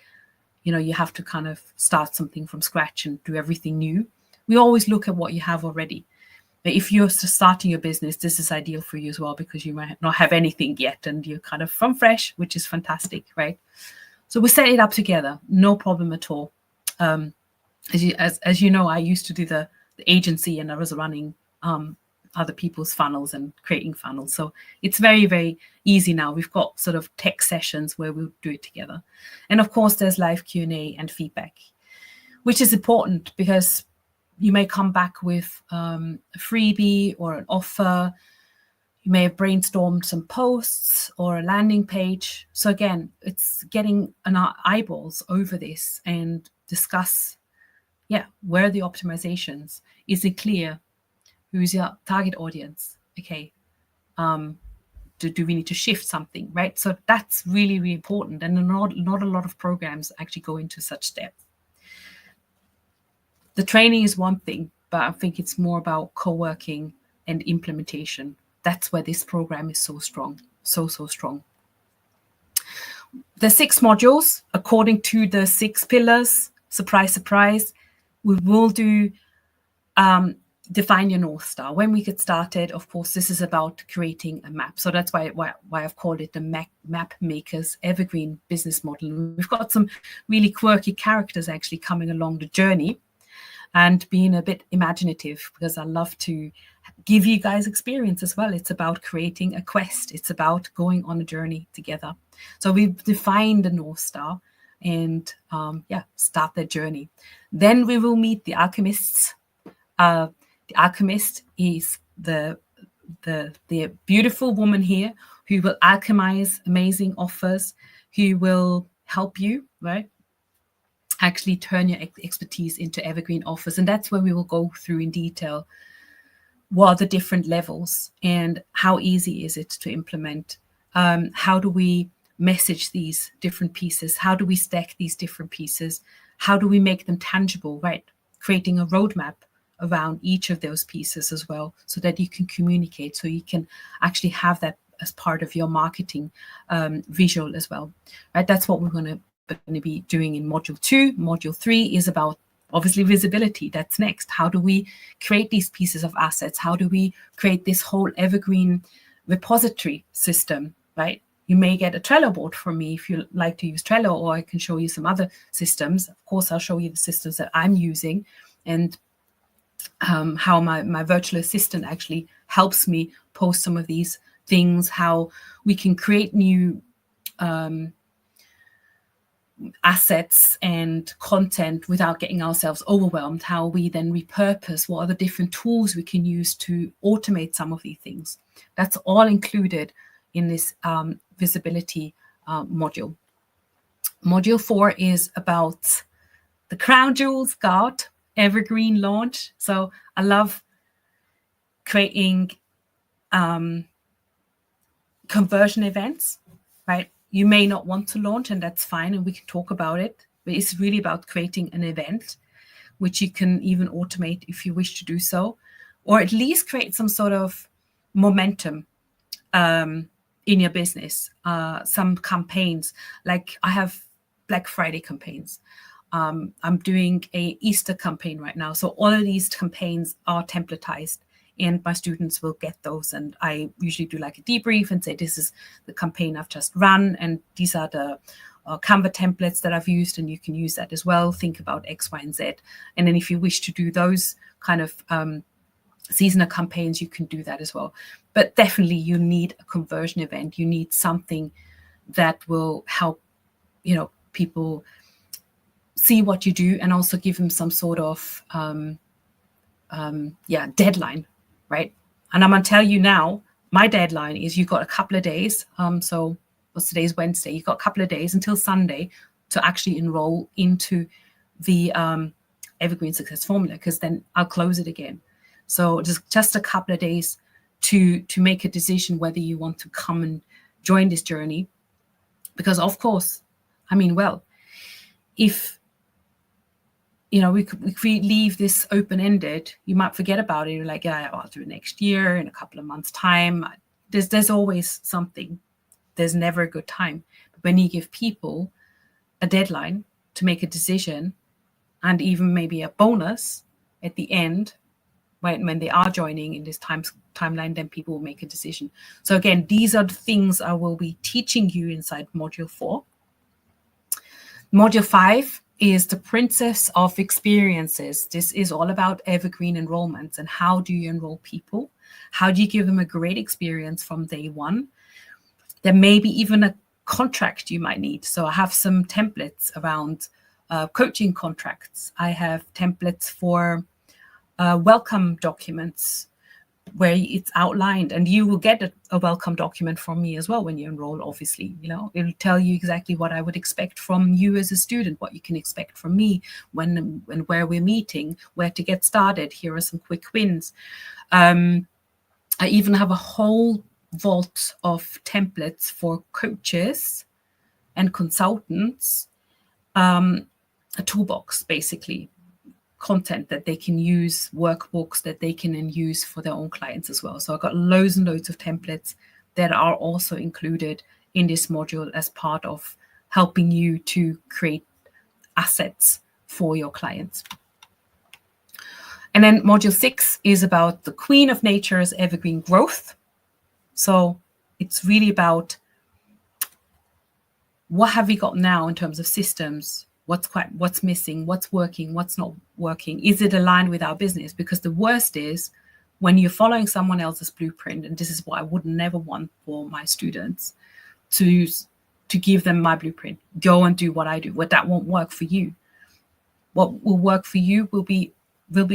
you have to kind of start something from scratch and do everything new. We always look at what you have already. But if you're starting your business, this is ideal for you as well because you might not have anything yet and you're kind of from fresh, which is fantastic, right? So we set it up together, no problem at all. As you know, I used to do the agency and I was running other people's funnels and creating funnels. So it's very, very easy now. We've got sort of tech sessions where we'll do it together. And of course, there's live Q&A and feedback, which is important because you may come back with a freebie or an offer. You may have brainstormed some posts or a landing page. So again, it's getting eyeballs over this and discuss, where are the optimizations? Is it clear? Who's your target audience? Okay. Do we need to shift something, right? So that's really, really important. And not a lot of programs actually go into such depth. The training is one thing, but I think it's more about co-working and implementation. That's where this program is so strong, so strong. The 6 modules, according to the 6 pillars, surprise, surprise, we will do define your North Star. When we get started, of course, this is about creating a map. So that's why I've called it the Map Makers Evergreen Business Model. We've got some really quirky characters actually coming along the journey and being a bit imaginative because I love to give you guys experience as well. It's about creating a quest. It's about going on a journey together. So we've defined the North Star and start their journey. Then we will meet the alchemists. The alchemist is the beautiful woman here who will alchemize amazing offers, who will help you, right? Actually turn your expertise into evergreen offers. And that's where we will go through in detail what are the different levels and how easy is it to implement. How do we message these different pieces? How do we stack these different pieces? How do we make them tangible, right? Creating a roadmap around each of those pieces as well, so that you can communicate, so you can actually have that as part of your marketing visual as well, right? That's what we're going to be doing in module 2. Module 3 is about obviously visibility. That's next. How do we create these pieces of assets? How do we create this whole evergreen repository system, right? You may get a Trello board from me if you like to use Trello, or I can show you some other systems. Of course, I'll show you the systems that I'm using and how my virtual assistant actually helps me post some of these things, how we can create new assets and content without getting ourselves overwhelmed, how we then repurpose, what are the different tools we can use to automate some of these things. That's all included in this visibility module. Module 4 is about the crown jewels, God, Evergreen launch. So I love creating conversion events, right? You may not want to launch, and that's fine, and we can talk about it. But it's really about creating an event, which you can even automate if you wish to do so, or at least create some sort of momentum in your business. Some campaigns, like I have Black Friday campaigns. I'm doing a Easter campaign right now. So all of these campaigns are templatized, and my students will get those. And I usually do like a debrief and say, this is the campaign I've just run, and these are the Canva templates that I've used, and you can use that as well. Think about X, Y, and Z. And then if you wish to do those kind of seasonal campaigns, you can do that as well. But definitely you need a conversion event. You need something that will help, people see what you do, and also give them some sort of deadline, right? And I'm gonna tell you now, my deadline is you've got a couple of days. So what's today's Wednesday? You've got a couple of days until Sunday to actually enroll into the Evergreen Success Formula, because then I'll close it again. So just a couple of days to make a decision whether you want to come and join this journey. Because of course, if if we leave this open-ended, you might forget about it. You're like, yeah, I'll do it next year, in a couple of months' time. There's always something. There's never a good time. But when you give people a deadline to make a decision, and even maybe a bonus at the end, when they are joining in this timeline, then people will make a decision. So again, these are the things I will be teaching you inside Module 4. Module 5 is the Princess of Experiences. This is all about evergreen enrollments and how do you enroll people? How do you give them a great experience from day one? There may be even a contract you might need. So I have some templates around coaching contracts. I have templates for welcome documents where it's outlined, and you will get a welcome document from me as well when you enroll. Obviously, it'll tell you exactly what I would expect from you as a student, what you can expect from me when where we're meeting, where to get started. Here are some quick wins. I even have a whole vault of templates for coaches and consultants, a toolbox basically. Content that they can use, workbooks that they can then use for their own clients as well. So I've got loads and loads of templates that are also included in this module as part of helping you to create assets for your clients. And then module 6 is about the Queen of Nature's evergreen growth. So it's really about what have we got now in terms of systems, what's missing, what's working, what's not working. Is it aligned with our business? Because the worst is when you're following someone else's blueprint, and this is what I would never want for my students, to give them my blueprint. Go and do what I do. What that won't work for you. What will work for you will be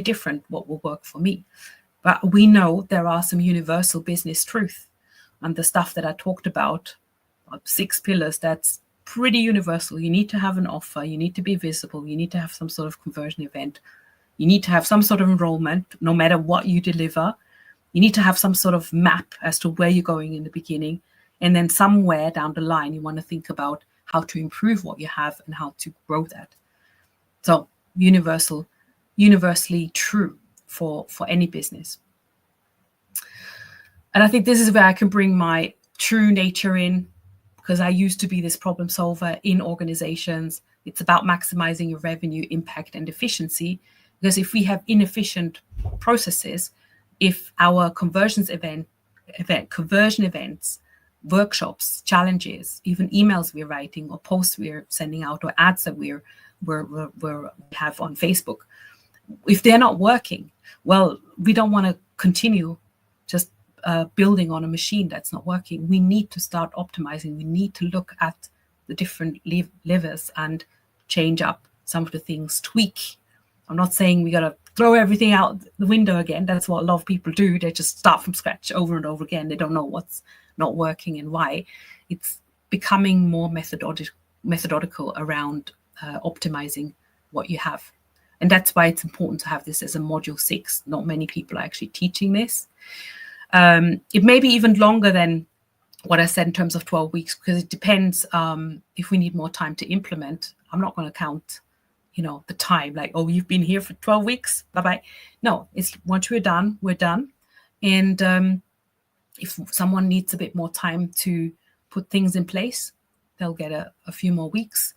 different. What will work for me. But we know there are some universal business truth, and the stuff that I talked about, 6 pillars, that's pretty universal. You need to have an offer. You need to be visible. You need to have some sort of conversion event. You need to have some sort of enrollment, no matter what you deliver. You need to have some sort of map as to where you're going in the beginning. And then somewhere down the line, you want to think about how to improve what you have and how to grow that. So universally true for any business. And I think this is where I can bring my true nature in, because I used to be this problem solver in organizations. It's about maximizing your revenue, impact, and efficiency. Because if we have inefficient processes, if our conversion events, workshops, challenges, even emails we're writing or posts we're sending out or ads that we have on Facebook, if they're not working, well, we don't want to continue just building on a machine that's not working. We need to start optimizing. We need to look at the different levers and change up some of the things, tweak. I'm not saying we got to throw everything out the window again. That's what a lot of people do. They just start from scratch over and over again. They don't know what's not working and why. It's becoming more methodical around optimizing what you have. And that's why it's important to have this as a module 6. Not many people are actually teaching this. It may be even longer than what I said in terms of 12 weeks, because it depends if we need more time to implement. I'm not going to count, the time like, oh, you've been here for 12 weeks. Bye-bye. No, it's once we're done, we're done. And if someone needs a bit more time to put things in place, they'll get a few more weeks.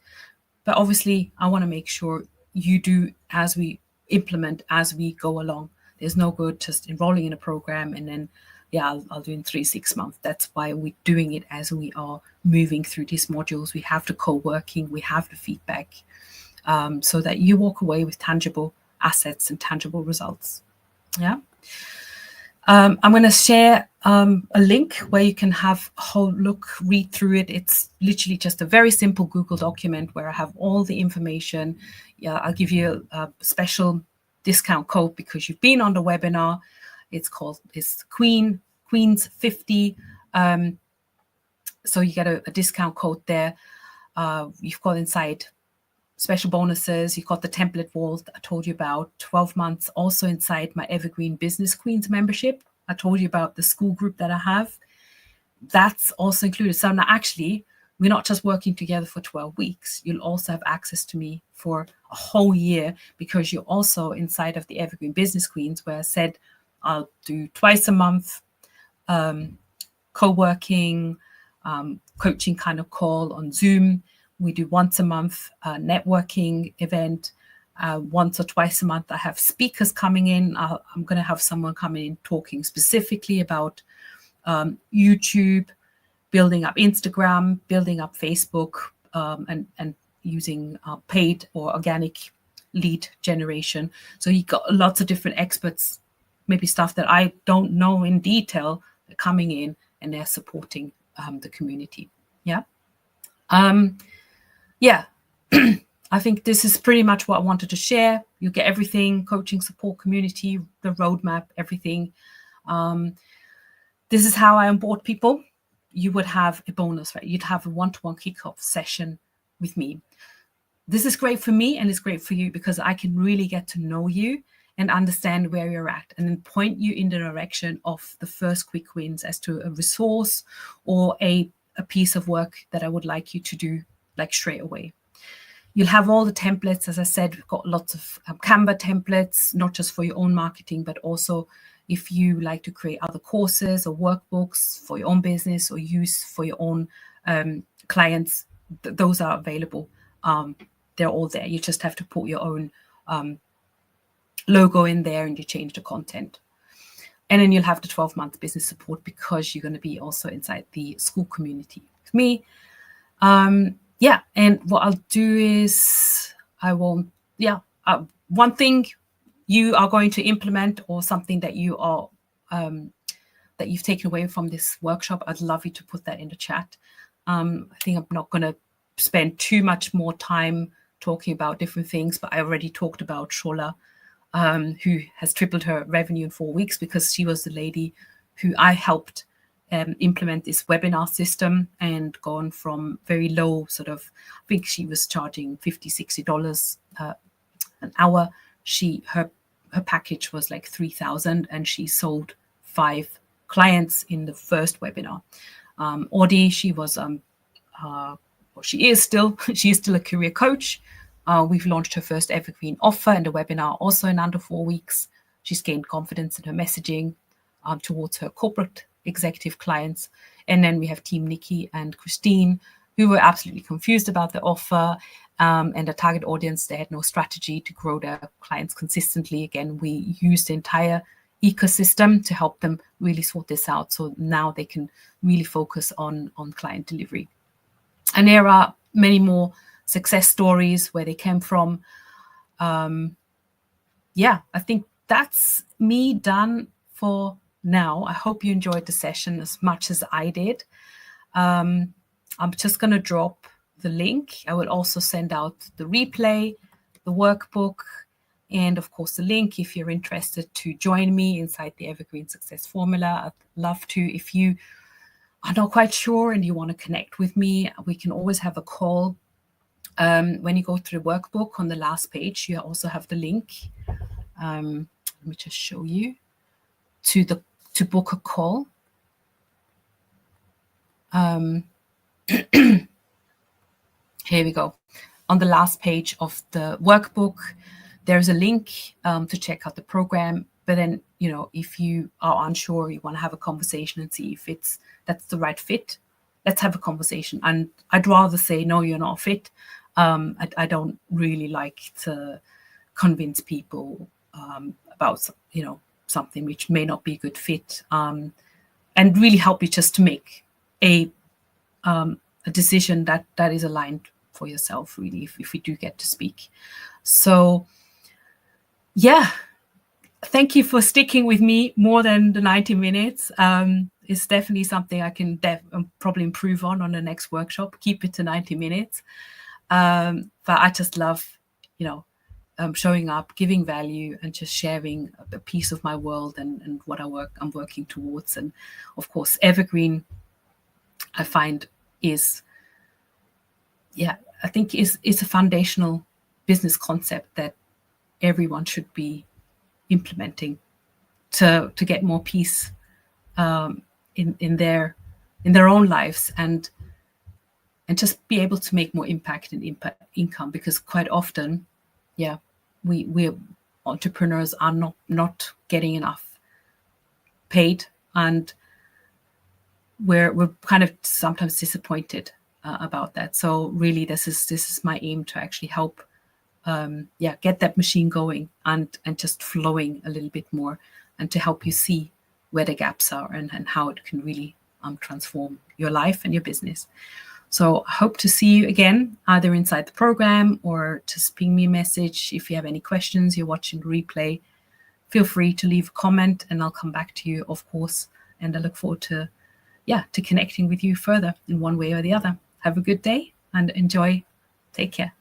But obviously, I want to make sure you do as we implement, as we go along. There's no good just enrolling in a program and then, I'll do in 3-6 months. That's why we're doing it as we are moving through these modules. We have the co-working, we have the feedback, so that you walk away with tangible assets and tangible results. Yeah. I'm going to share a link where you can have a whole look, read through it. It's literally just a very simple Google document where I have all the information. Yeah, I'll give you a special discount code because you've been on the webinar. It's Queens 50. So you get a discount code there. You've got inside special bonuses. You've got the template wall that I told you about, 12 months also inside my Evergreen Business Queens membership. I told you about the school group that I have. That's also included. So now actually, we're not just working together for 12 weeks. You'll also have access to me for a whole year because you're also inside of the Evergreen Business Queens, where I said I'll do twice a month co-working, coaching kind of call on Zoom. We do once a month networking event. Once or twice a month, I have speakers coming in. I'm going to have someone coming in talking specifically about YouTube, building up Instagram, building up Facebook, and using paid or organic lead generation. So you got lots of different experts, maybe stuff that I don't know in detail, they're coming in and they're supporting the community. Yeah. I think this is pretty much what I wanted to share. You get everything, coaching, support, community, the roadmap, everything. This is how I onboard people. You would have a bonus, right? You'd have a one-to-one kickoff session with me. This is great for me and it's great for you because I can really get to know you and understand where you're at and then point you in the direction of the first quick wins as to a resource or a piece of work that I would like you to do like straight away. You'll have all the templates. As I said, we've got lots of Canva templates, not just for your own marketing, but also if you like to create other courses or workbooks for your own business or use for your own clients, those are available. They're all there. You just have to put your own logo in there and you change the content. And then you'll have the 12-month business support because you're going to be also inside the school community with me. And what I'll do is one thing you are going to implement or something that you are that you've taken away from this workshop, I'd love you to put that in the chat. I think I'm not going to spend too much more time talking about different things, but I already talked about Shola, who has tripled her revenue in 4 weeks because she was the lady who I helped implement this webinar system and gone from very low I think she was charging $50-$60 an hour. Her package was like $3,000 and she sold 5 clients in the first webinar. Audie, she was she is still a career coach. We've launched her first Evergreen offer and a webinar also in under 4 weeks. She's gained confidence in her messaging towards her corporate executive clients. And then we have Team Nikki and Christine, who were absolutely confused about the offer and the target audience. They had no strategy to grow their clients consistently. Again, we used the entire ecosystem to help them really sort this out. So now they can really focus on client delivery. And there are many more success stories where they came from. I think that's me done for now. I hope you enjoyed the session as much as I did. I'm just going to drop the link. I will also send out the replay, the workbook, and of course the link if you're interested to join me inside the Evergreen Success Formula. I'd love to. If you are not quite sure and you want to connect with me, we can always have a call. When you go through the workbook, on the last page, you also have the link. Let me just show you to book a call. Here we go. On the last page of the workbook, there's a link to check out the program. But then, if you are unsure, you want to have a conversation and see if that's the right fit, let's have a conversation. And I'd rather say, no, you're not fit. I don't really like to convince people about, something which may not be a good fit, and really help you just to make a decision that is aligned for yourself, really, if we do get to speak. So, yeah, thank you for sticking with me more than the 90 minutes. It's definitely something I can probably improve on the next workshop, keep it to 90 minutes. But I just love, showing up, giving value, and just sharing a piece of my world and what I'm working towards. And of course, Evergreen, I find I think is a foundational business concept that everyone should be implementing to get more peace in their own lives and just be able to make more impact and income, because quite often, we entrepreneurs are not getting enough paid, and we're kind of sometimes disappointed about that. So really, this is my aim, to actually help get that machine going and just flowing a little bit more, and to help you see where the gaps are and how it can really transform your life and your business. So I hope to see you again, either inside the program or just ping me a message. If you have any questions, you're watching the replay, feel free to leave a comment and I'll come back to you, of course. And I look forward to connecting with you further in one way or the other. Have a good day and enjoy. Take care.